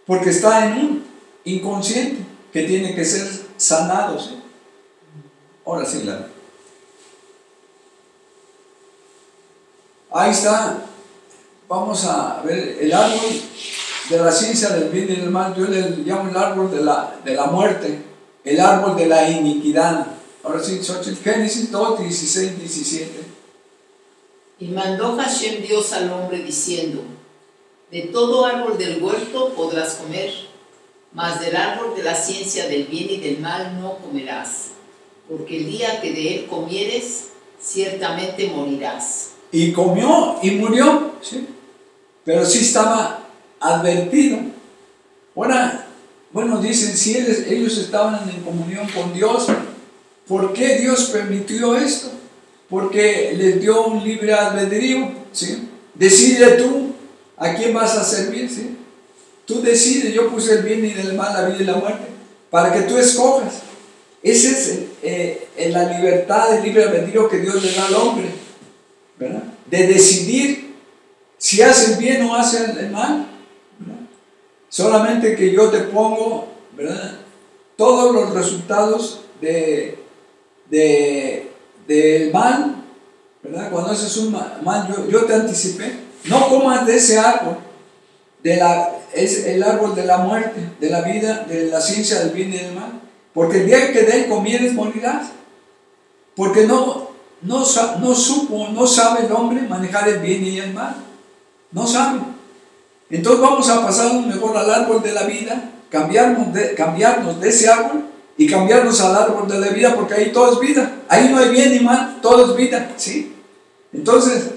porque está en un inconsciente que tiene que ser sanado, ¿sí? Ahora sí, ahí está. Vamos a ver el árbol de la ciencia del bien y del mal. Yo le llamo el árbol de la muerte, el árbol de la iniquidad. Ahora sí, Génesis 2, 16, 17. Y mandó Hashem Dios al hombre diciendo: de todo árbol del huerto podrás comer, mas del árbol de la ciencia del bien y del mal no comerás, porque el día que de él comieres, ciertamente morirás. Y comió y murió, ¿sí? Pero sí estaba advertido. Ahora, bueno, dicen, si ellos estaban en comunión con Dios, ¿por qué Dios permitió esto? Porque les dio un libre albedrío, ¿sí? Decide tú a quién vas a servir, ¿sí? Tú decides. Yo puse el bien y el mal, la vida y la muerte, para que tú escojas. Esa es la libertad, el libre albedrío que Dios le da al hombre, ¿verdad? De decidir si hace el bien o hace el mal, ¿verdad? Solamente que yo te pongo, ¿verdad?, todos los resultados del mal, ¿verdad? Cuando haces un mal, yo te anticipé. No comas de ese árbol, es el árbol de la muerte, de la vida, de la ciencia del bien y del mal, porque el día que de él comieres morirás, porque no sabe el hombre manejar el bien y el mal, no sabe. Entonces vamos a pasar mejor al árbol de la vida, cambiarnos de ese árbol y cambiarnos al árbol de la vida, porque ahí todo es vida, ahí no hay bien ni mal, todo es vida, ¿sí? Entonces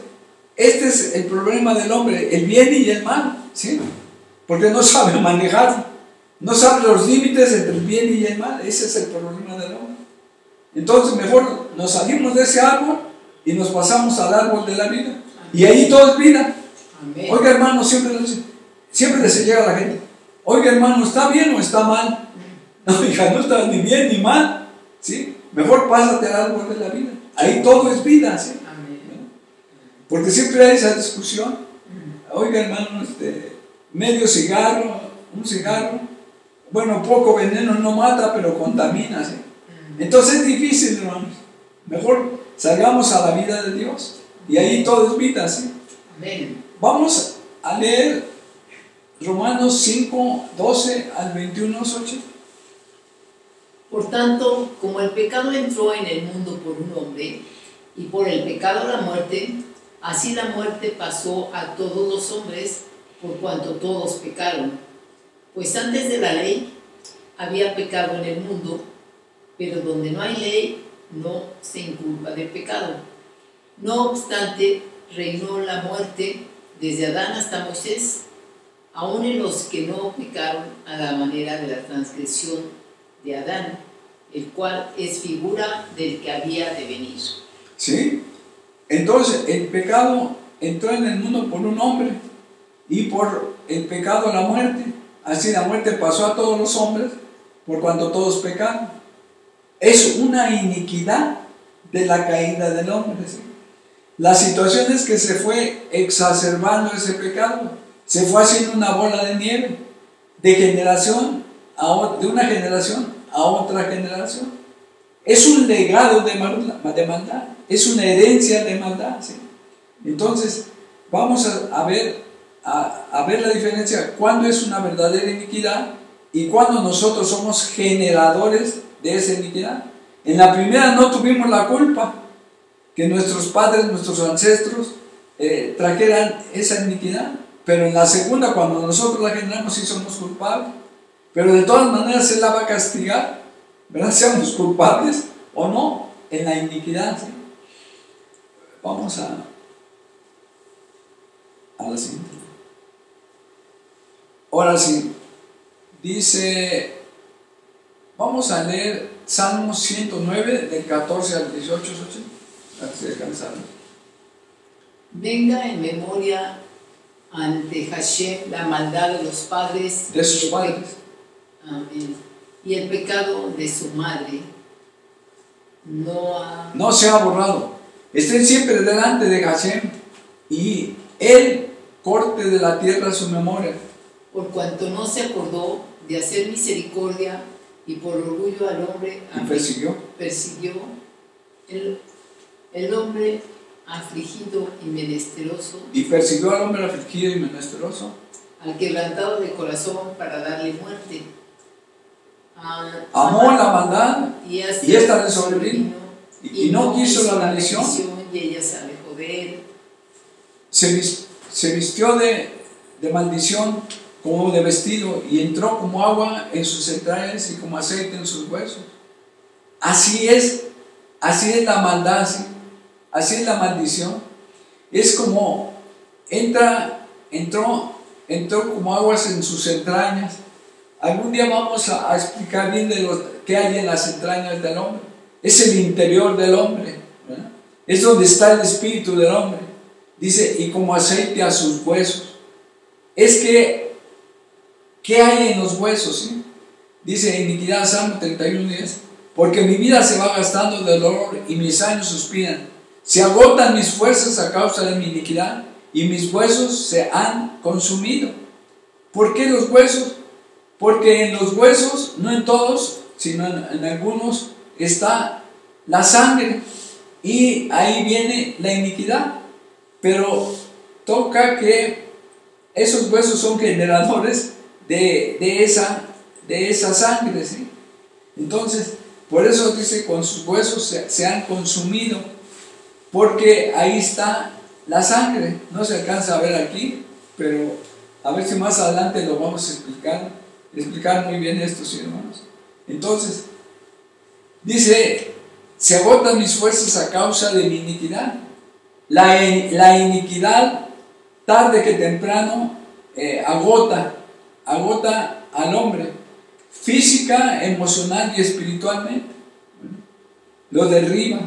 este es el problema del hombre, el bien y el mal, ¿sí? Porque no sabe manejarlo, no sabe los límites entre el bien y el mal. Ese es el problema del hombre. Entonces mejor nos salimos de ese árbol y nos pasamos al árbol de la vida, y ahí todo es vida. Amén. Oiga, hermano, siempre les llega a la gente: oiga, hermano, ¿está bien o está mal? No, hija, no está ni bien ni mal, ¿sí? Mejor pásate al árbol de la vida, ahí todo es vida, ¿sí? Amén. Porque siempre hay esa discusión. Oiga, hermano, medio cigarro, un cigarro, bueno, poco veneno no mata, pero contamina, ¿sí? Entonces es difícil, hermanos. Mejor salgamos a la vida de Dios y ahí todo es vida, ¿sí? Amén. Vamos a leer Romanos 5, 12 al 21, 8. Por tanto, como el pecado entró en el mundo por un hombre, y por el pecado la muerte, así la muerte pasó a todos los hombres, por cuanto todos pecaron. Pues antes de la ley había pecado en el mundo, pero donde no hay ley no se inculpa de pecado. No obstante, reinó la muerte desde Adán hasta Moisés, aun en los que no pecaron a la manera de la transgresión de Adán, el cual es figura del que había de venir. ¿Sí? Entonces el pecado entró en el mundo por un hombre, y por el pecado la muerte. Así la muerte pasó a todos los hombres, por cuanto todos pecaron. Es una iniquidad de la caída del hombre, ¿sí? La situación es que se fue exacerbando ese pecado, se fue haciendo una bola de nieve, de generación de una generación a otra generación. Es un legado de maldad, es una herencia de maldad, ¿sí? Entonces, vamos a ver la diferencia cuando es una verdadera iniquidad y cuando nosotros somos generadores de esa iniquidad. En la primera no tuvimos la culpa, que nuestros padres, nuestros ancestros trajeran esa iniquidad, pero en la segunda, cuando nosotros la generamos, sí somos culpables, pero de todas maneras Él la va a castigar, ¿verdad? Seamos culpables o no, en la iniquidad, ¿sí? Vamos a la siguiente. Ahora sí, dice, vamos a leer Salmos 109, del 14 al 18, antes de cansar. Venga en memoria ante Hashem la maldad de los padres, de sus padres. Amén. Y el pecado de su madre no se ha borrado. Estén siempre delante de Hashem y Él corte de la tierra su memoria. Por cuanto no se acordó de hacer misericordia y por orgullo al hombre persiguió el hombre afligido y menesteroso. Y persiguió al hombre afligido y menesteroso. Al quebrantado de corazón para darle muerte. Amó la maldad y esta le sobrevino y no quiso la bendición. Y ella se alejó de él. Se vistió de maldición como de vestido y entró como agua en sus entrañas y como aceite en sus huesos. Así es la maldad, ¿sí? Así es la maldición. Es como entró como aguas en sus entrañas. Algún día vamos a explicar bien de lo que hay en las entrañas del hombre. Es el interior del hombre, ¿verdad? Es donde está el espíritu del hombre. Dice, y como aceite a sus huesos. Es que, ¿qué hay en los huesos? ¿Sí? Dice iniquidad, Salmo 31:10, porque mi vida se va gastando de dolor y mis años suspiran. Se agotan mis fuerzas a causa de mi iniquidad y mis huesos se han consumido. ¿Por qué los huesos? Porque en los huesos, no en todos, sino en algunos, está la sangre y ahí viene la iniquidad. Pero toca que esos huesos son generadores de esa sangre, ¿sí? Entonces, por eso dice, con sus huesos se han consumido, porque ahí está la sangre. No se alcanza a ver aquí, pero a ver si más adelante lo vamos a explicar muy bien esto, ¿sí, hermanos? Entonces, dice, se agotan mis fuerzas a causa de mi iniquidad. La iniquidad, tarde que temprano, agota al hombre, física, emocional y espiritualmente. Lo derriba.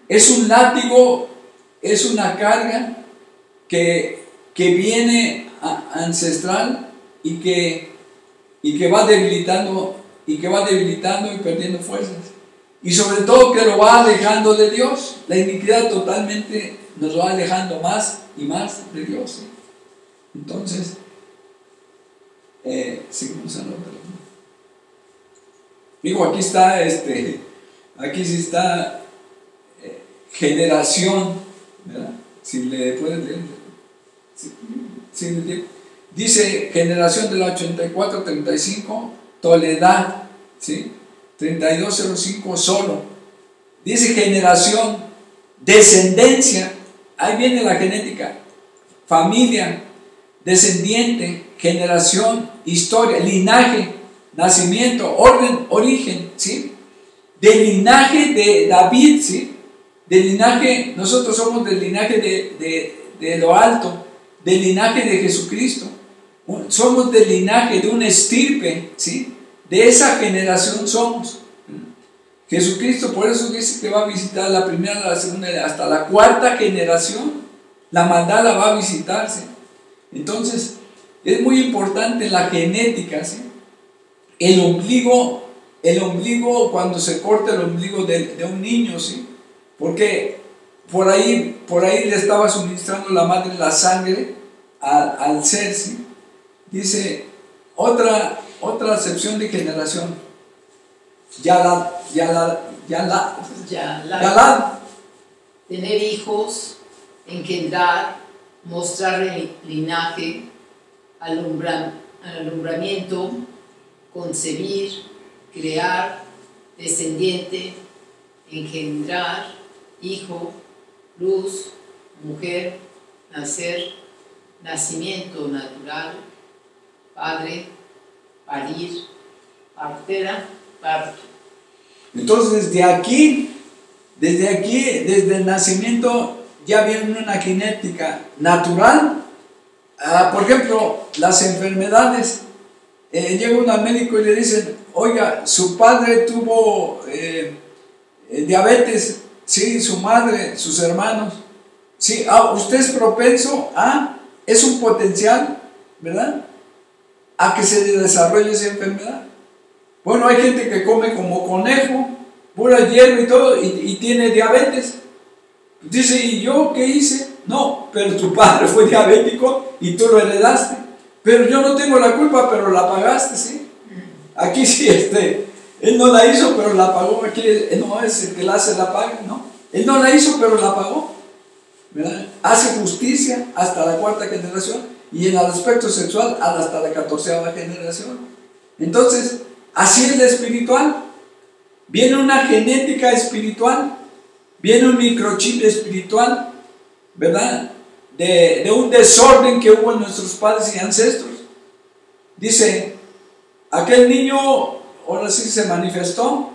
Es un látigo, es una carga que viene ancestral y que va debilitando y perdiendo fuerzas. Y sobre todo que lo va alejando de Dios. La iniquidad totalmente nos va alejando más y más de Dios, ¿sí? Entonces, seguimos al otro. Digo, aquí sí está generación, ¿verdad? Si le pueden leer. Sí, dice generación de la 8435, Toledad, ¿sí? 3205 solo. Dice generación, descendencia, ahí viene la genética, familia, descendiente, generación, historia, linaje, nacimiento, orden, origen, ¿sí? Del linaje de David, ¿sí? Del linaje, nosotros somos del linaje de lo alto, del linaje de Jesucristo, somos del linaje de una estirpe, ¿sí? De esa generación somos. Jesucristo por eso dice que va a visitar la primera, la segunda, hasta la cuarta generación. La maldad la va a visitar, ¿sí? Entonces, es muy importante la genética, ¿sí? El ombligo, cuando se corta el ombligo de un niño, ¿sí? Porque por ahí le estaba suministrando la madre la sangre al ser, ¿sí? Dice otra acepción de generación. Yalad. Tener hijos, engendrar, mostrar el linaje, alumbramiento, concebir, crear, descendiente, engendrar, hijo, luz, mujer, nacer, nacimiento natural, padre, parir, partera, parto. Entonces desde el nacimiento ya viene una genética natural. Por ejemplo, las enfermedades. Llega uno al médico y le dicen, oiga, su padre tuvo diabetes, sí, su madre, sus hermanos, sí, usted es propenso es un potencial, ¿verdad?, a que se desarrolle esa enfermedad. Bueno, hay gente que come como conejo, pura hierba y todo, y tiene diabetes. Dice, ¿y yo qué hice? No, pero tu padre fue diabético y tú lo heredaste. Pero yo no tengo la culpa, pero la pagaste, ¿sí? Aquí sí, él no la hizo, pero la pagó. Aquí no es el que la hace, la paga, ¿no? Él no la hizo, pero la pagó, ¿verdad? Hace justicia hasta la 4ª generación y en el aspecto sexual hasta la 14ª generación. Entonces, así es la espiritual. Viene una genética espiritual, viene un microchip espiritual, ¿verdad?, de un desorden que hubo en nuestros padres y ancestros. Dice, aquel niño ahora sí se manifestó,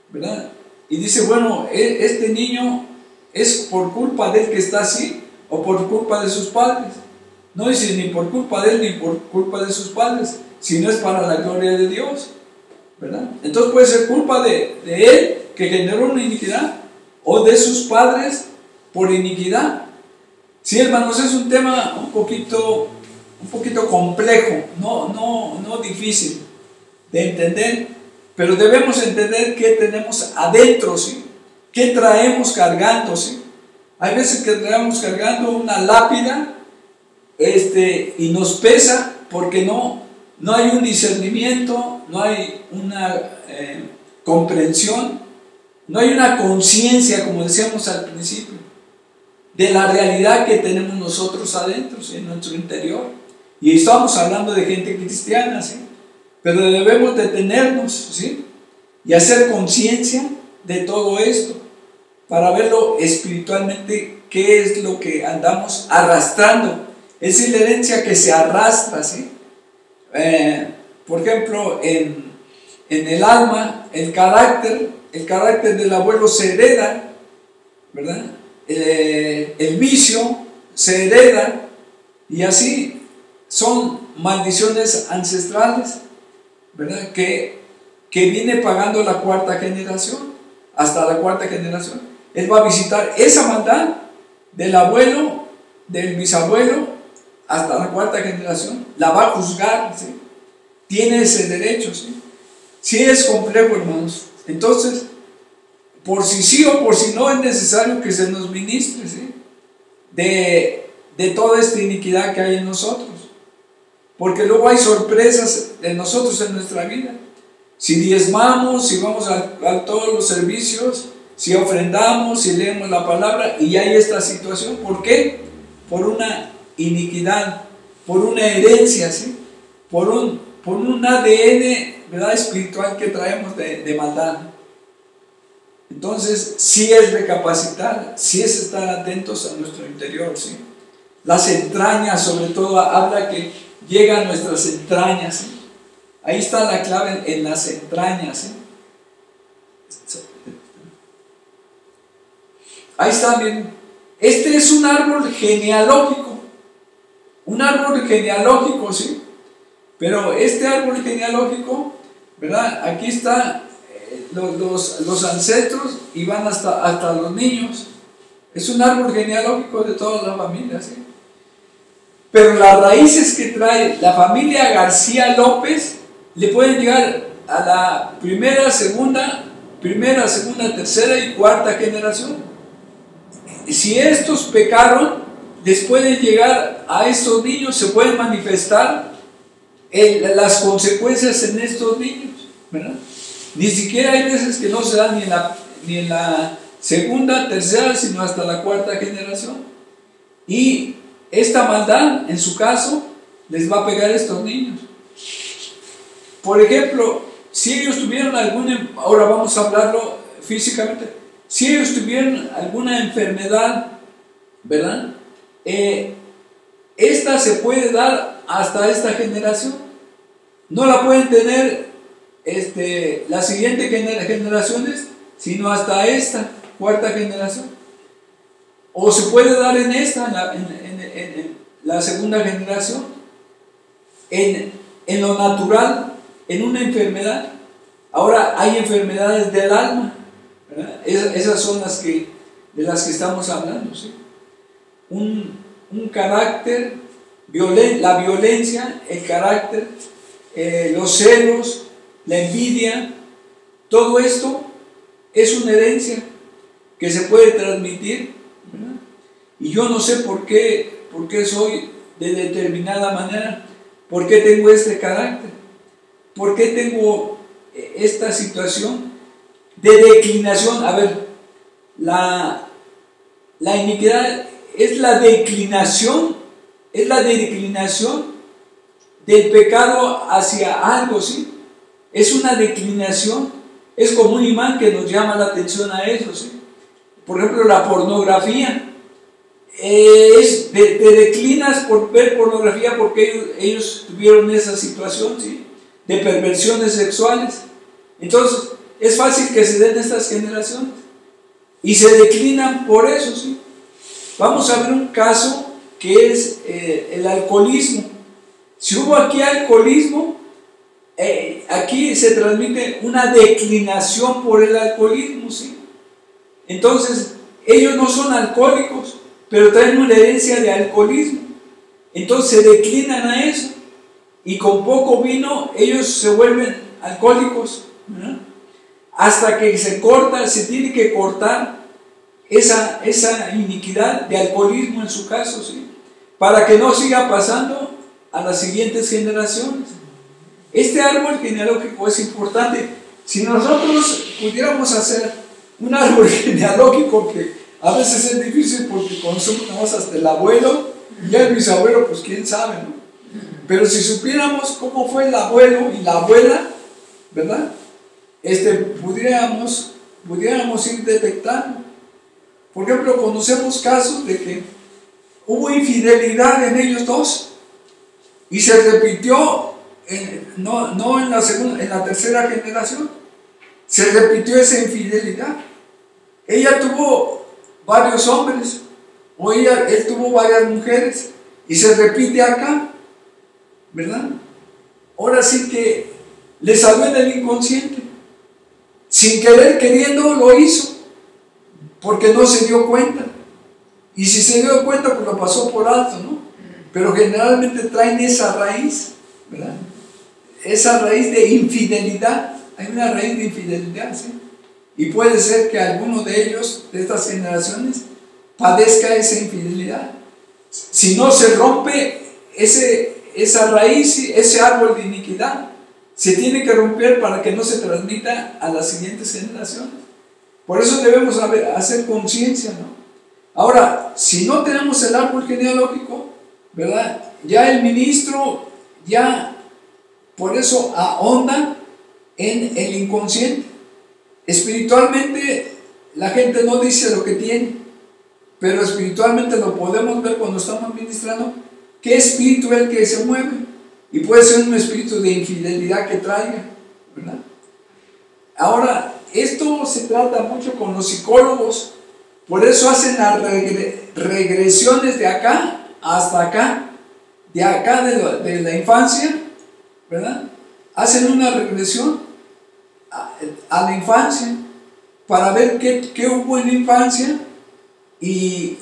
¿verdad? Y dice, bueno, este niño es por culpa de él que está así, o por culpa de sus padres. No dice ni por culpa de él ni por culpa de sus padres, sino es para la gloria de Dios, ¿verdad? Entonces puede ser culpa de él que generó una iniquidad, o de sus padres por iniquidad. Sí, hermanos, es un tema un poquito complejo, no difícil de entender, pero debemos entender qué tenemos adentro, ¿sí?, qué traemos cargando, ¿sí? Hay veces que traemos cargando una lápida y nos pesa porque no hay un discernimiento, no hay una comprensión, no hay una conciencia, como decíamos al principio, de la realidad que tenemos nosotros adentro, ¿sí?, en nuestro interior. Y estamos hablando de gente cristiana, ¿sí?, pero debemos detenernos, ¿sí?, y hacer conciencia de todo esto para verlo espiritualmente, qué es lo que andamos arrastrando. Es la herencia que se arrastra, ¿sí? Por ejemplo, en el alma, el carácter del abuelo se hereda, ¿verdad? El vicio se hereda, y así son maldiciones ancestrales, ¿verdad?, que viene pagando la 4ª generación, hasta la 4ª generación. Él va a visitar esa maldad del abuelo, del bisabuelo, hasta la 4ª generación, la va a juzgar, ¿sí? Tiene ese derecho, ¿sí? Sí, es complejo, hermanos. Entonces, por si sí o por si no, es necesario que se nos ministre, ¿sí?, de toda esta iniquidad que hay en nosotros, porque luego hay sorpresas de nosotros en nuestra vida. Si diezmamos, si vamos a todos los servicios, si ofrendamos, si leemos la palabra, y hay esta situación. ¿Por qué? Por una iniquidad, por una herencia, ¿sí?, por un ADN, ¿verdad?, espiritual que traemos de maldad. Entonces, sí es recapacitar, sí es estar atentos a nuestro interior, ¿sí? Las entrañas, sobre todo, habla que llega a nuestras entrañas, ¿sí? Ahí está la clave, en las entrañas, ¿sí? Ahí está bien. Este es un árbol genealógico, ¿sí? Pero este árbol genealógico, ¿verdad?, aquí está los ancestros y van hasta los niños. Es un árbol genealógico de toda la familia, ¿sí? Pero las raíces que trae la familia García López le pueden llegar a la primera, segunda, tercera y 4ª generación. Si estos pecaron, después de llegar a estos niños, se pueden manifestar las consecuencias en estos niños, ¿verdad? Ni siquiera hay veces que no se da ni en la segunda, tercera, sino hasta la cuarta generación. Y esta maldad, en su caso, les va a pegar a estos niños. Por ejemplo, si ellos tuvieron ahora vamos a hablarlo físicamente, si ellos tuvieron alguna enfermedad, ¿verdad? Esta se puede dar hasta esta generación. No la pueden tener las siguientes generaciones, sino hasta esta cuarta generación. O se puede dar en la segunda generación, en lo natural, en una enfermedad. Ahora hay enfermedades del alma, ¿verdad? Esas son de las que estamos hablando, ¿sí? Un carácter, la violencia, el carácter, los celos, la envidia, todo esto es una herencia que se puede transmitir, ¿verdad? Y yo no sé por qué soy de determinada manera, por qué tengo este carácter, por qué tengo esta situación de declinación. A ver, la iniquidad es la declinación del pecado hacia algo, ¿sí? Es una declinación, es como un imán que nos llama la atención a eso, ¿sí? Por ejemplo, la pornografía, te declinas por ver pornografía porque ellos tuvieron esa situación, ¿sí? De perversiones sexuales. Entonces, es fácil que se den estas generaciones y se declinan por eso, ¿sí? Vamos a ver un caso que es el alcoholismo. Si hubo aquí alcoholismo, aquí se transmite una declinación por el alcoholismo, ¿sí? Entonces, ellos no son alcohólicos, pero traen una herencia de alcoholismo. Entonces se declinan a eso y con poco vino ellos se vuelven alcohólicos, ¿verdad? Hasta que se tiene que cortar esa iniquidad de alcoholismo en su caso, ¿sí? Para que no siga pasando a las siguientes generaciones. Este árbol genealógico es importante. Si nosotros pudiéramos hacer un árbol genealógico, que a veces es difícil porque consumimos hasta el abuelo y ya el bisabuelo, pues quién sabe, ¿no? Pero si supiéramos cómo fue el abuelo y la abuela, ¿verdad? Pudiéramos ir detectando. Por ejemplo, conocemos casos de que hubo infidelidad en ellos dos y se repitió, no en la tercera generación, se repitió esa infidelidad. Ella tuvo varios hombres, él tuvo varias mujeres y se repite acá, ¿verdad? Ahora sí que le salió en el inconsciente, sin querer queriendo lo hizo, porque no se dio cuenta. Y si se dio cuenta, pues lo pasó por alto, ¿no? Pero generalmente traen esa raíz, ¿verdad? Esa raíz de infidelidad. Hay una raíz de infidelidad, ¿sí? Y puede ser que alguno de ellos, de estas generaciones, padezca esa infidelidad. Si no se rompe esa raíz, ese árbol de iniquidad, se tiene que romper para que no se transmita a las siguientes generaciones. Por eso debemos hacer conciencia, ¿no? Ahora, si no tenemos el árbol genealógico, ¿verdad? Ya el ministro, por eso ahonda en el inconsciente. Espiritualmente, la gente no dice lo que tiene, pero espiritualmente lo podemos ver cuando estamos ministrando, qué espíritu es el que se mueve, y puede ser un espíritu de infidelidad que traiga, ¿verdad? Ahora, esto se trata mucho con los psicólogos, por eso hacen las regresiones de acá hasta acá, de acá de la infancia, ¿verdad? Hacen una regresión a la infancia para ver qué hubo en la infancia y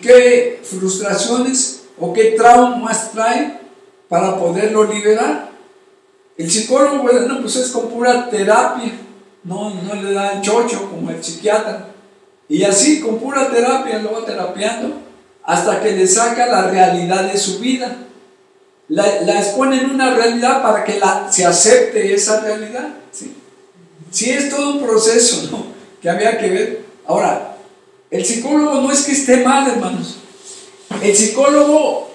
qué frustraciones o qué traumas trae para poderlo liberar. El psicólogo, bueno, pues es con pura terapia, no le dan chocho como el psiquiatra, y así con pura terapia lo va terapiando hasta que le saca la realidad de su vida. La expone en una realidad para que se acepte esa realidad. ¿Sí? Sí, es todo un proceso, ¿no?, que había que ver. Ahora, el psicólogo no es que esté mal, hermanos. El psicólogo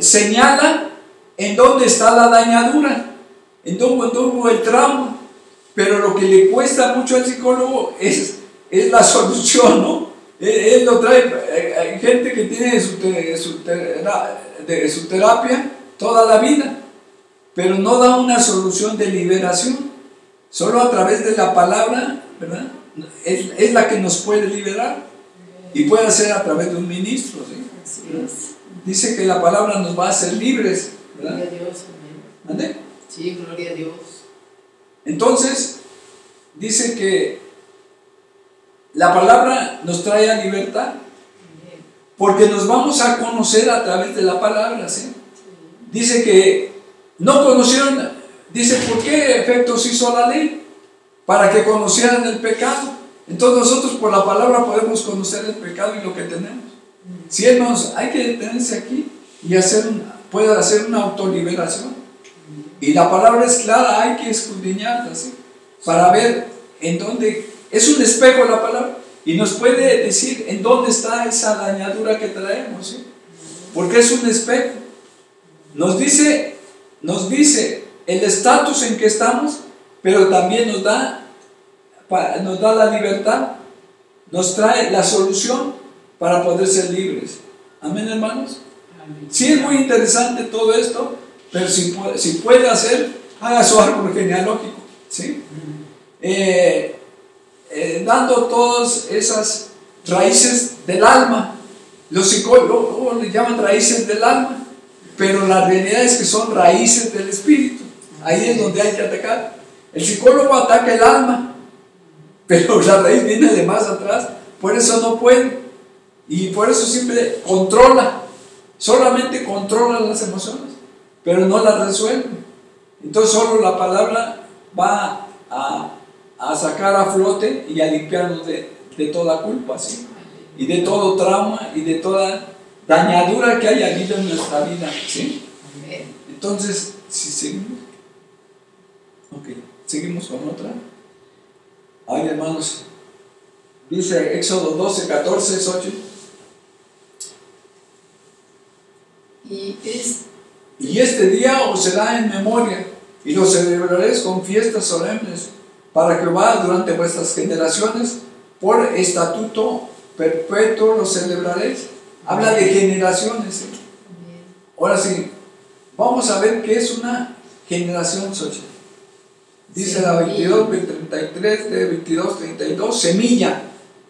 señala en dónde está la dañadura, en dónde hubo el trauma, pero lo que le cuesta mucho al psicólogo es la solución, ¿no? Él lo trae. Hay gente que tiene su terapia toda la vida, pero no da una solución de liberación. Solo a través de la palabra, ¿verdad?, es la que nos puede liberar, y puede ser a través de un ministro, ¿sí? Así es. Dice que la palabra nos va a hacer libres, ¿verdad? Gloria a Dios, amén. ¿Ande? Sí, gloria a Dios. Entonces, dice que la palabra nos trae a libertad, porque nos vamos a conocer a través de la palabra, ¿sí? Dice que no conocieron, dice, ¿por qué efectos hizo la ley? Para que conocieran el pecado. Entonces nosotros por la palabra podemos conocer el pecado y lo que tenemos. Si hermanos, hay que detenerse aquí y puede hacer una autoliberación. Y la palabra es clara, hay que escudriñarla, ¿sí?, para ver en dónde. Es un espejo la palabra, y nos puede decir en dónde está esa dañadura que traemos, ¿sí? Porque es un espejo. Nos dice el estatus en que estamos, pero también nos da la libertad, nos trae la solución para poder ser libres. Amén, hermanos. Sí, es muy interesante todo esto, pero si puede hacer, haga su árbol genealógico, ¿sí? Dando todas esas raíces del alma. Los psicólogos le llaman raíces del alma, pero la realidad es que son raíces del espíritu. Ahí es donde hay que atacar. El psicólogo ataca el alma, pero la raíz viene de más atrás, por eso no puede, y por eso siempre solamente controla las emociones, pero no las resuelve. Entonces solo la palabra va a sacar a flote y a limpiarnos de toda culpa, ¿sí?, y de todo trauma y de toda dañadura que haya habido en nuestra vida, ¿sí? Entonces, si seguimos, seguimos con otra. Ay, hermanos, dice Éxodo 12, 14, 8. Y este día os será en memoria, y lo celebraréis con fiestas solemnes para Jehová durante vuestras generaciones, por estatuto perpetuo lo celebraréis. Habla de generaciones, ¿sí? Ahora sí, vamos a ver qué es una generación, Xochitl. Dice la 22, 33, de 22, 32, semilla.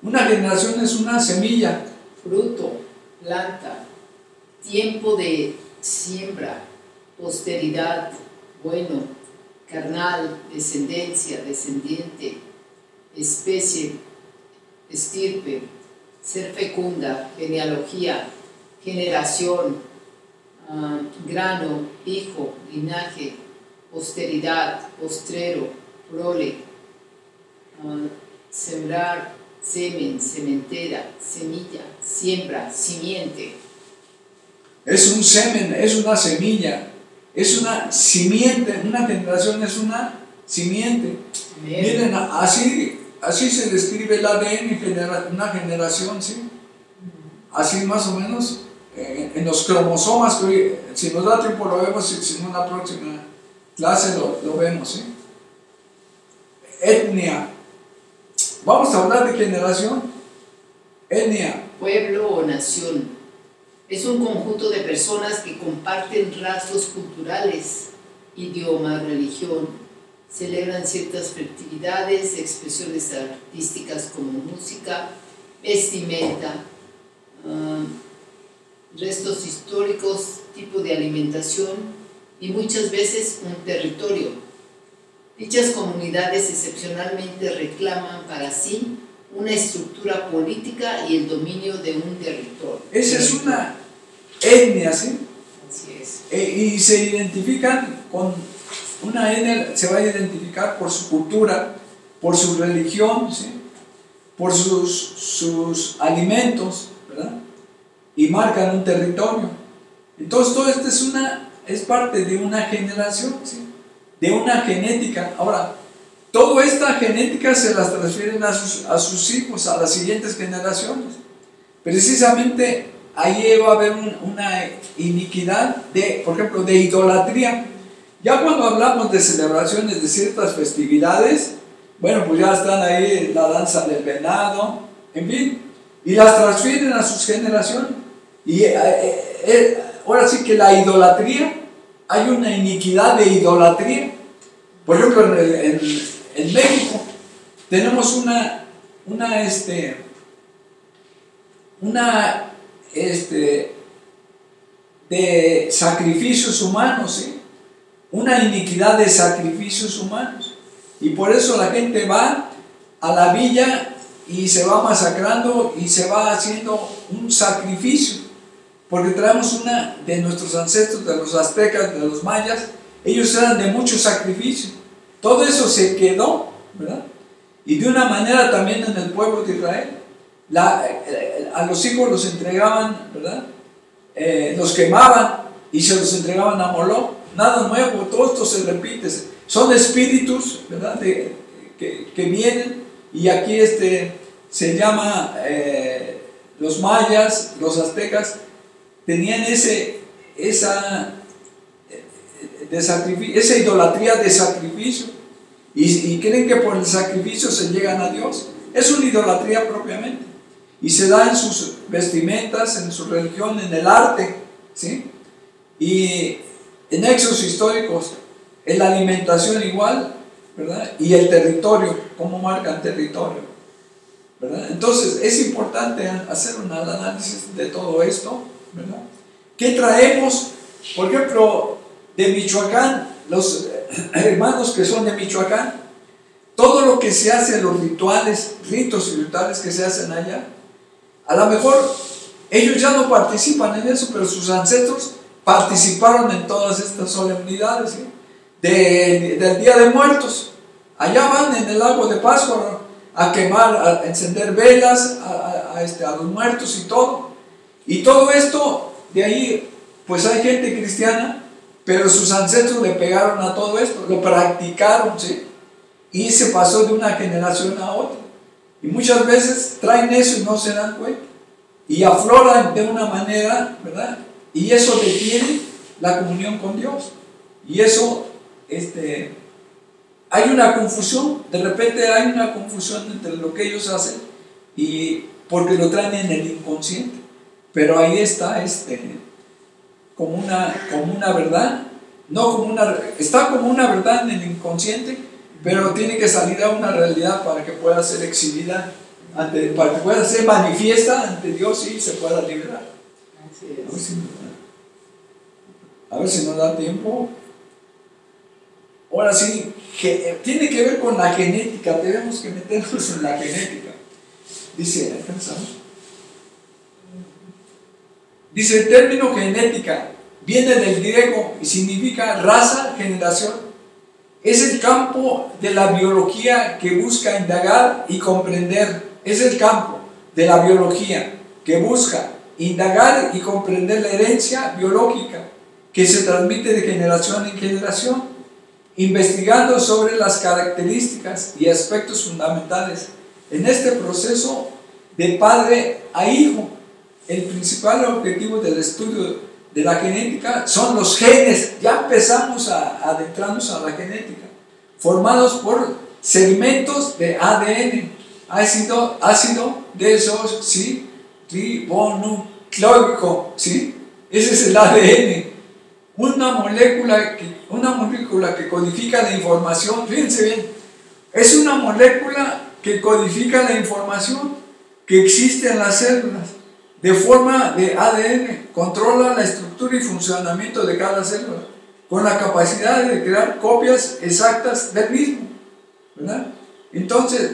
Una generación es una semilla. Fruto, planta, tiempo de siembra, posteridad, bueno, carnal, descendencia, descendiente, especie, estirpe, ser fecunda, genealogía, generación, grano, hijo, linaje, posteridad, postrero, prole, sembrar, semen, sementera, semilla, siembra, simiente. Es un semen, es una semilla, es una simiente. Una generación es una simiente. Amén. Miren, así se describe el ADN, una generación, ¿sí? Así más o menos en los cromosomas, que si nos da tiempo lo vemos, si no en la próxima clase lo vemos, ¿sí? Etnia. Vamos a hablar de generación. Etnia. Pueblo o nación. Es un conjunto de personas que comparten rasgos culturales, idioma, religión, celebran ciertas festividades, expresiones artísticas como música, vestimenta, restos históricos, tipo de alimentación y muchas veces un territorio. Dichas comunidades excepcionalmente reclaman para sí una estructura política y el dominio de un territorio. Esa es una etnia, ¿sí? Así es. Y se identifican con una etnia, se va a identificar por su cultura, por su religión, ¿sí?, por sus alimentos, ¿verdad? Y marcan un territorio. Entonces todo esto es parte de una generación, ¿sí? De una genética. Ahora, toda esta genética se las transfieren a sus hijos, a las siguientes generaciones. Precisamente ahí va a haber una iniquidad por ejemplo, de idolatría. Ya cuando hablamos de celebraciones de ciertas festividades, bueno, pues ya están ahí la danza del venado, en fin, y las transfieren a sus generaciones. Y ahora sí que la idolatría, hay una iniquidad de idolatría. Por ejemplo, en México tenemos una de sacrificios humanos, ¿sí? Una iniquidad de sacrificios humanos. Y por eso la gente va a la villa y se va masacrando y se va haciendo un sacrificio. Porque traemos una de nuestros ancestros, de los aztecas, de los mayas, ellos eran de mucho sacrificio. Todo eso se quedó, ¿verdad? Y de una manera también en el pueblo de Israel. A los hijos los entregaban, ¿verdad? Los quemaban y se los entregaban a Moloch. Nada nuevo, todo esto se repite. Son espíritus, ¿verdad? Que vienen, y aquí se llama los mayas, los aztecas, tenían esa idolatría de sacrificio, y creen que por el sacrificio se llegan a Dios. Es una idolatría propiamente, y se da en sus vestimentas, en su religión, en el arte, ¿sí? Y en nexos históricos, en la alimentación igual, ¿verdad? Y el territorio, cómo marcan territorio, ¿verdad? Entonces es importante hacer un análisis de todo esto, ¿verdad? ¿Qué traemos? Por ejemplo, de Michoacán, los hermanos que son de Michoacán, todo lo que se hace, los ritos y rituales que se hacen allá, a lo mejor ellos ya no participan en eso, pero sus ancestros participaron en todas estas solemnidades, ¿sí? Del Día de Muertos. Allá van en el lago de Pascua a quemar, a encender velas a los muertos y todo. Y todo esto, de ahí, pues hay gente cristiana, pero sus ancestros le pegaron a todo esto, lo practicaron, ¿sí? Y se pasó de una generación a otra. Y muchas veces traen eso y no se dan cuenta. Y afloran de una manera, ¿verdad? Y eso detiene la comunión con Dios. Y eso, hay una confusión. De repente hay una confusión entre lo que ellos hacen y porque lo traen en el inconsciente. Pero ahí está, como una verdad. No como está como una verdad en el inconsciente, pero tiene que salir a una realidad para que pueda ser exhibida, para que pueda ser manifiesta ante Dios y se pueda liberar. Así es. A ver si nos da tiempo. Ahora sí, tiene que ver con la genética, tenemos que meternos en la genética. Dice el término genética, viene del griego y significa raza, generación. Es el campo de la biología que busca indagar y comprender. Es el campo de la biología que busca indagar y comprender la herencia biológica que se transmite de generación en generación, investigando sobre las características y aspectos fundamentales. En este proceso de padre a hijo, el principal objetivo del estudio de la genética son los genes. Ya empezamos a adentrarnos a la genética, formados por segmentos de ADN, ácido desoxirribonucleico, ¿sí? Ese es el ADN, una molécula que codifica la información. Fíjense bien, es una molécula que codifica la información que existe en las células de forma de ADN, controla la estructura y funcionamiento de cada célula, con la capacidad de crear copias exactas del mismo, ¿verdad? Entonces,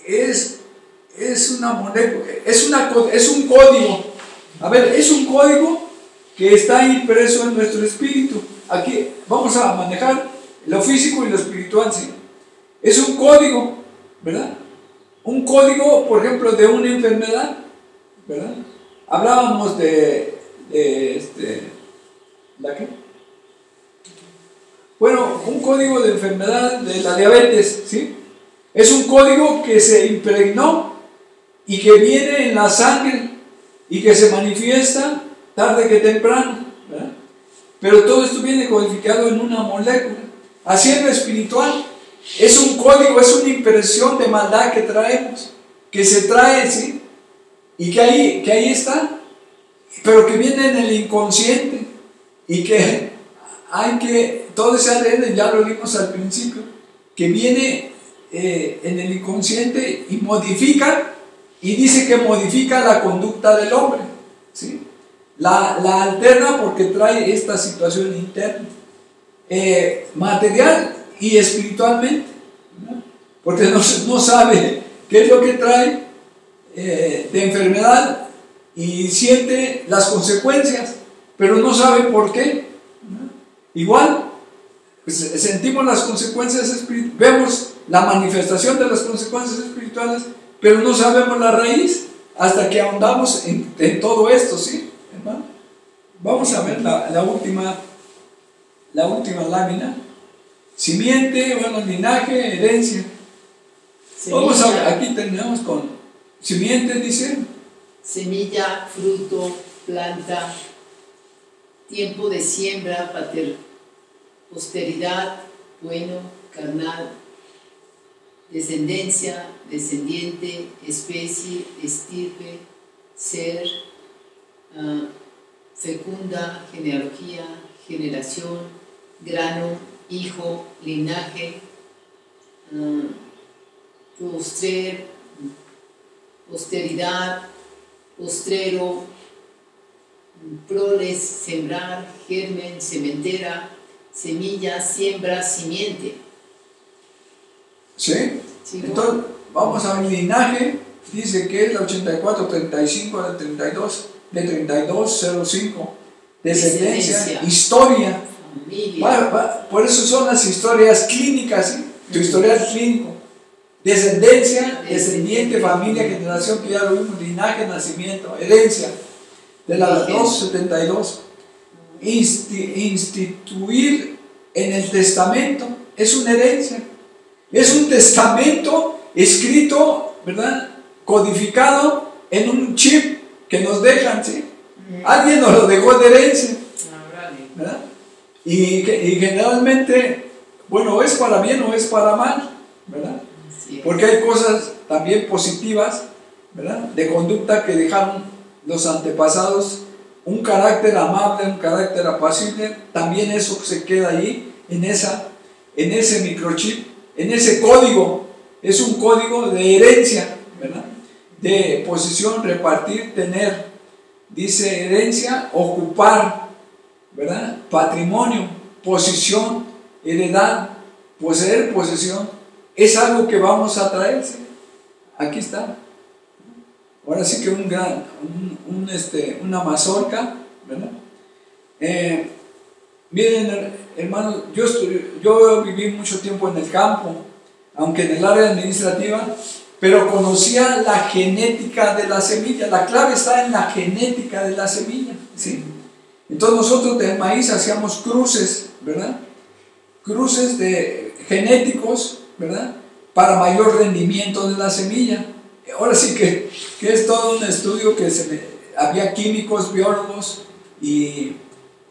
es una molécula, es un código. A ver, es un código que está impreso en nuestro espíritu. Aquí vamos a manejar lo físico y lo espiritual, ¿sí? Es un código, ¿verdad? un código, por ejemplo, de una enfermedad, ¿verdad? Hablábamos ¿la qué? Bueno, un código de enfermedad de la diabetes, ¿sí? Es un código que se impregnó y que viene en la sangre y que se manifiesta tarde que temprano, ¿verdad? Pero todo esto viene codificado en una molécula. Así en lo espiritual, es un código, es una impresión de maldad que traemos, que se trae, ¿sí? Y que ahí está, pero que viene en el inconsciente y que todo ese ADN, ya lo vimos al principio, que viene en el inconsciente y modifica, y dice que modifica la conducta del hombre, ¿sí? La alterna porque trae esta situación interna, material y espiritualmente, ¿no? Porque no sabe qué es lo que trae de enfermedad y siente las consecuencias, pero no sabe por qué, ¿no? Igual, pues, sentimos las consecuencias espirituales, vemos la manifestación de las consecuencias espirituales, pero no sabemos la raíz hasta que ahondamos en todo esto, ¿sí, hermano? Vamos a ver la última lámina. Simiente, bueno, linaje, herencia. Vamos a ver, aquí terminamos con simiente, dice. Semilla, fruto, planta, tiempo de siembra, posteridad, bueno, carnal, descendencia, descendiente, especie, estirpe, ser, fecunda, genealogía, generación, grano, hijo, linaje, posteridad, postrero, proles, sembrar, germen, sementera, semilla, siembra, simiente. ¿Sí? Entonces, vamos a ver linaje, dice que es la 8435 de 3205, descendencia, historia. Por eso son las historias clínicas, ¿sí? Tu historial clínico. Descendencia, descendiente, familia, generación, que ya lo vimos, linaje, nacimiento, herencia, de la 272. Instituir en el testamento es una herencia, es un testamento escrito, ¿verdad? Codificado en un chip que nos dejan, ¿sí? Alguien nos lo dejó de herencia, ¿verdad? Y generalmente, bueno, o es para bien o es para mal, ¿verdad? Porque hay cosas también positivas, ¿verdad? De conducta que dejaron los antepasados, un carácter amable, un carácter apacible, también eso se queda ahí, en ese microchip, en ese código. Es un código de herencia, ¿verdad? De posesión, repartir, tener. Dice herencia, ocupar, ¿verdad? Patrimonio, posición, heredad, poseer, posesión. Es algo que vamos a traer, ¿sí? Aquí está. Ahora sí que una mazorca, ¿verdad? Miren, hermanos, yo viví mucho tiempo en el campo, aunque en el área administrativa, pero conocía la genética de la semilla. La clave está en la genética de la semilla, ¿sí? Entonces nosotros del maíz hacíamos cruces, ¿verdad? Cruces genéticos, ¿verdad? Para mayor rendimiento de la semilla. Ahora sí que es todo un estudio que había químicos, biólogos y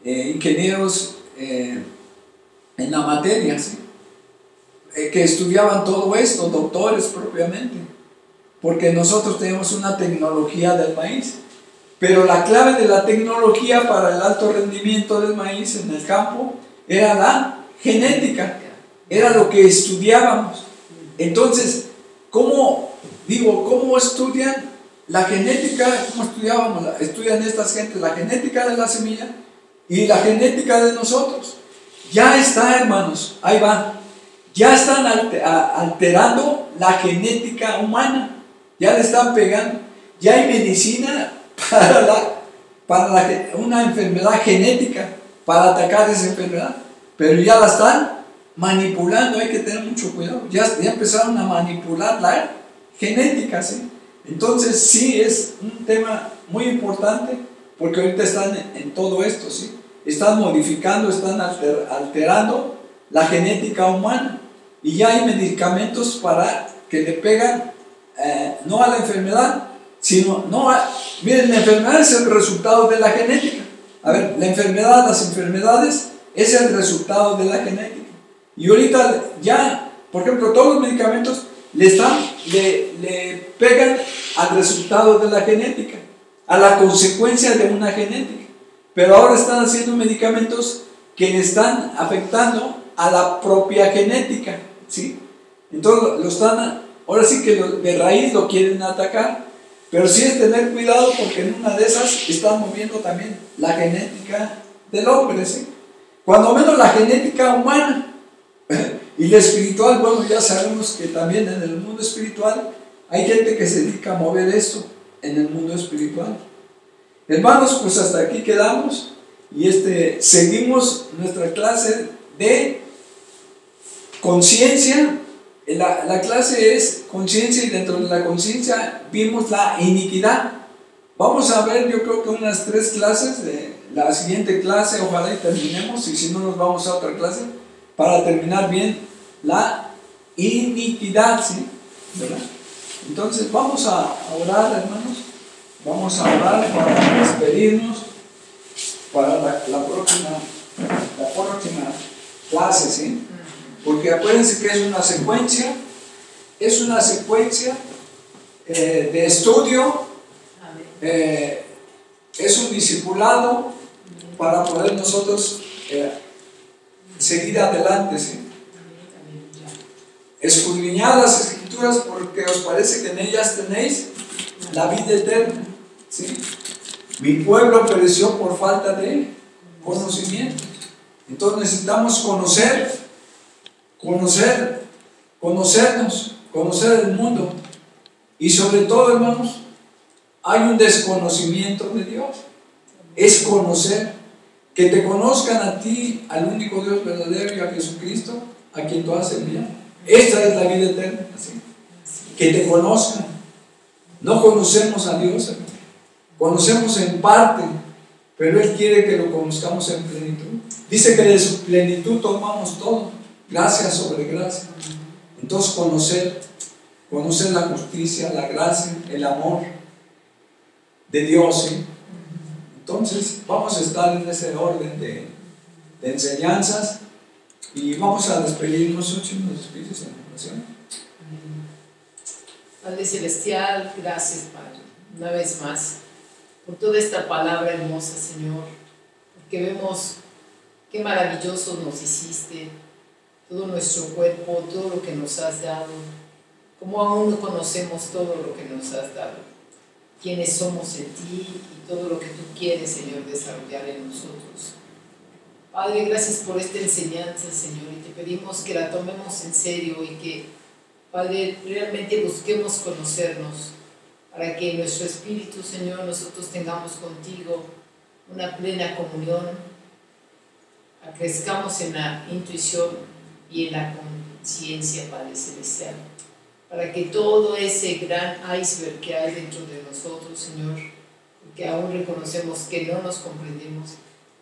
ingenieros en la materia, ¿sí? Que estudiaban todo esto, doctores propiamente, porque nosotros tenemos una tecnología del maíz, pero la clave de la tecnología para el alto rendimiento del maíz en el campo era la genética, era lo que estudiábamos. Entonces, ¿cómo estudian la genética? ¿Cómo estudian estas gentes la genética de la semilla y la genética de nosotros? Ya está, hermanos, ahí va. Ya están alterando la genética humana, ya le están pegando. Ya hay medicina para una enfermedad genética, para atacar esa enfermedad, pero ya la están manipulando. Hay que tener mucho cuidado. Ya empezaron a manipular la genética, ¿sí? Entonces sí es un tema muy importante, porque ahorita están en todo esto, ¿sí? Están modificando, están alterando la genética humana, y ya hay medicamentos para que le pegan no a la enfermedad, sino miren, la enfermedad es el resultado de la genética. A ver, las enfermedades es el resultado de la genética. Y ahorita ya, por ejemplo, todos los medicamentos le pegan al resultado de la genética, a la consecuencia de una genética. Pero ahora están haciendo medicamentos que le están afectando a la propia genética, ¿sí? Entonces ahora sí que de raíz lo quieren atacar, pero sí es tener cuidado, porque en una de esas están moviendo también la genética del hombre, ¿sí? Cuando menos la genética humana. Y la espiritual, bueno, ya sabemos que también en el mundo espiritual hay gente que se dedica a mover esto en el mundo espiritual. Hermanos, pues hasta aquí quedamos, y seguimos nuestra clase de conciencia. La clase es conciencia, y dentro de la conciencia vimos la iniquidad. Vamos a ver, yo creo que unas 3 clases. La siguiente clase ojalá y terminemos, y si no nos vamos a otra clase para terminar bien la iniquidad, ¿sí? ¿Verdad? Entonces vamos a orar, hermanos. Vamos a orar para despedirnos para la próxima clase, ¿sí? Porque acuérdense que es una secuencia de estudio, es un discipulado para poder nosotros seguir adelante, ¿sí? Escudriñad las Escrituras, porque os parece que en ellas tenéis la vida eterna, ¿sí? Mi pueblo pereció por falta de conocimiento. Entonces necesitamos conocernos, conocer el mundo, y sobre todo, hermanos, hay un desconocimiento de Dios. Es conocer, que te conozcan a ti, al único Dios verdadero, y a Jesucristo, a quien tú has enviado. Esta es la vida eterna, ¿sí? Que te conozcan. No conocemos a Dios, hermano. Conocemos en parte, pero Él quiere que lo conozcamos en plenitud. Dice que de su plenitud tomamos todo, gracia sobre gracia. Entonces conocer la justicia, la gracia, el amor de Dios, ¿sí? Entonces vamos a estar en ese orden de enseñanzas, y vamos a despedirnos. Nos despides en oración. Padre Celestial, gracias, Padre, una vez más, por toda esta palabra hermosa, Señor, porque vemos qué maravilloso nos hiciste, todo nuestro cuerpo, todo lo que nos has dado, como aún no conocemos todo lo que nos has dado, quiénes somos en ti y todo lo que tú quieres, Señor, desarrollar en nosotros. Padre, gracias por esta enseñanza, Señor, y te pedimos que la tomemos en serio, y que, Padre, realmente busquemos conocernos, para que en nuestro espíritu, Señor, nosotros tengamos contigo una plena comunión, crezcamos en la intuición y en la conciencia, Padre Celestial, para que todo ese gran iceberg que hay dentro de nosotros, Señor, que aún reconocemos que no nos comprendemos,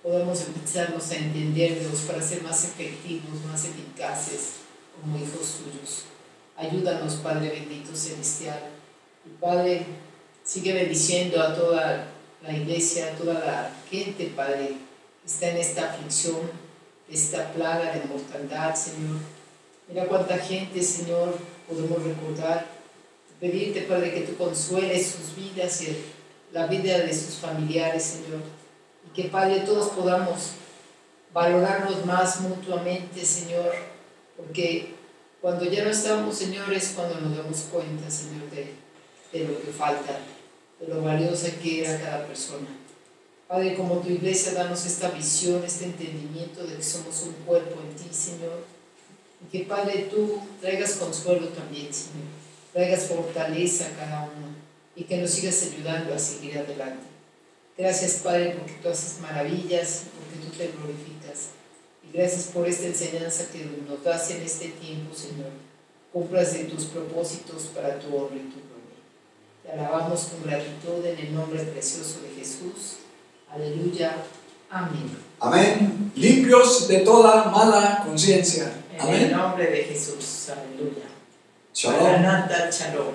podamos empezarnos a entenderlos para ser más efectivos, más eficaces como hijos tuyos. Ayúdanos, Padre bendito celestial. Y Padre, sigue bendiciendo a toda la iglesia, a toda la gente, Padre, que está en esta aflicción, esta plaga de mortandad, Señor. Mira cuánta gente, Señor, podemos recordar. Pedirte, Padre, que tú consueles sus vidas y la vida de sus familiares, Señor. Y que, Padre, todos podamos valorarnos más mutuamente, Señor, porque cuando ya no estamos, Señor, es cuando nos damos cuenta, Señor, de lo que falta, de lo valiosa que era cada persona. Padre, como tu iglesia, danos esta visión, este entendimiento de que somos un cuerpo en ti, Señor. Y que, Padre, tú traigas consuelo también, Señor. Traigas fortaleza a cada uno, y que nos sigas ayudando a seguir adelante. Gracias, Padre, porque tú haces maravillas, porque tú te glorificas. Y gracias por esta enseñanza que nos das en este tiempo, Señor. cumplas de tus propósitos para tu honra y tu gloria. Te alabamos con gratitud en el nombre precioso de Jesús. Aleluya. Amén. Amén. Limpios de toda mala conciencia. En Amén. el nombre de Jesús. Aleluya. Shalom. Maranatha, shalom.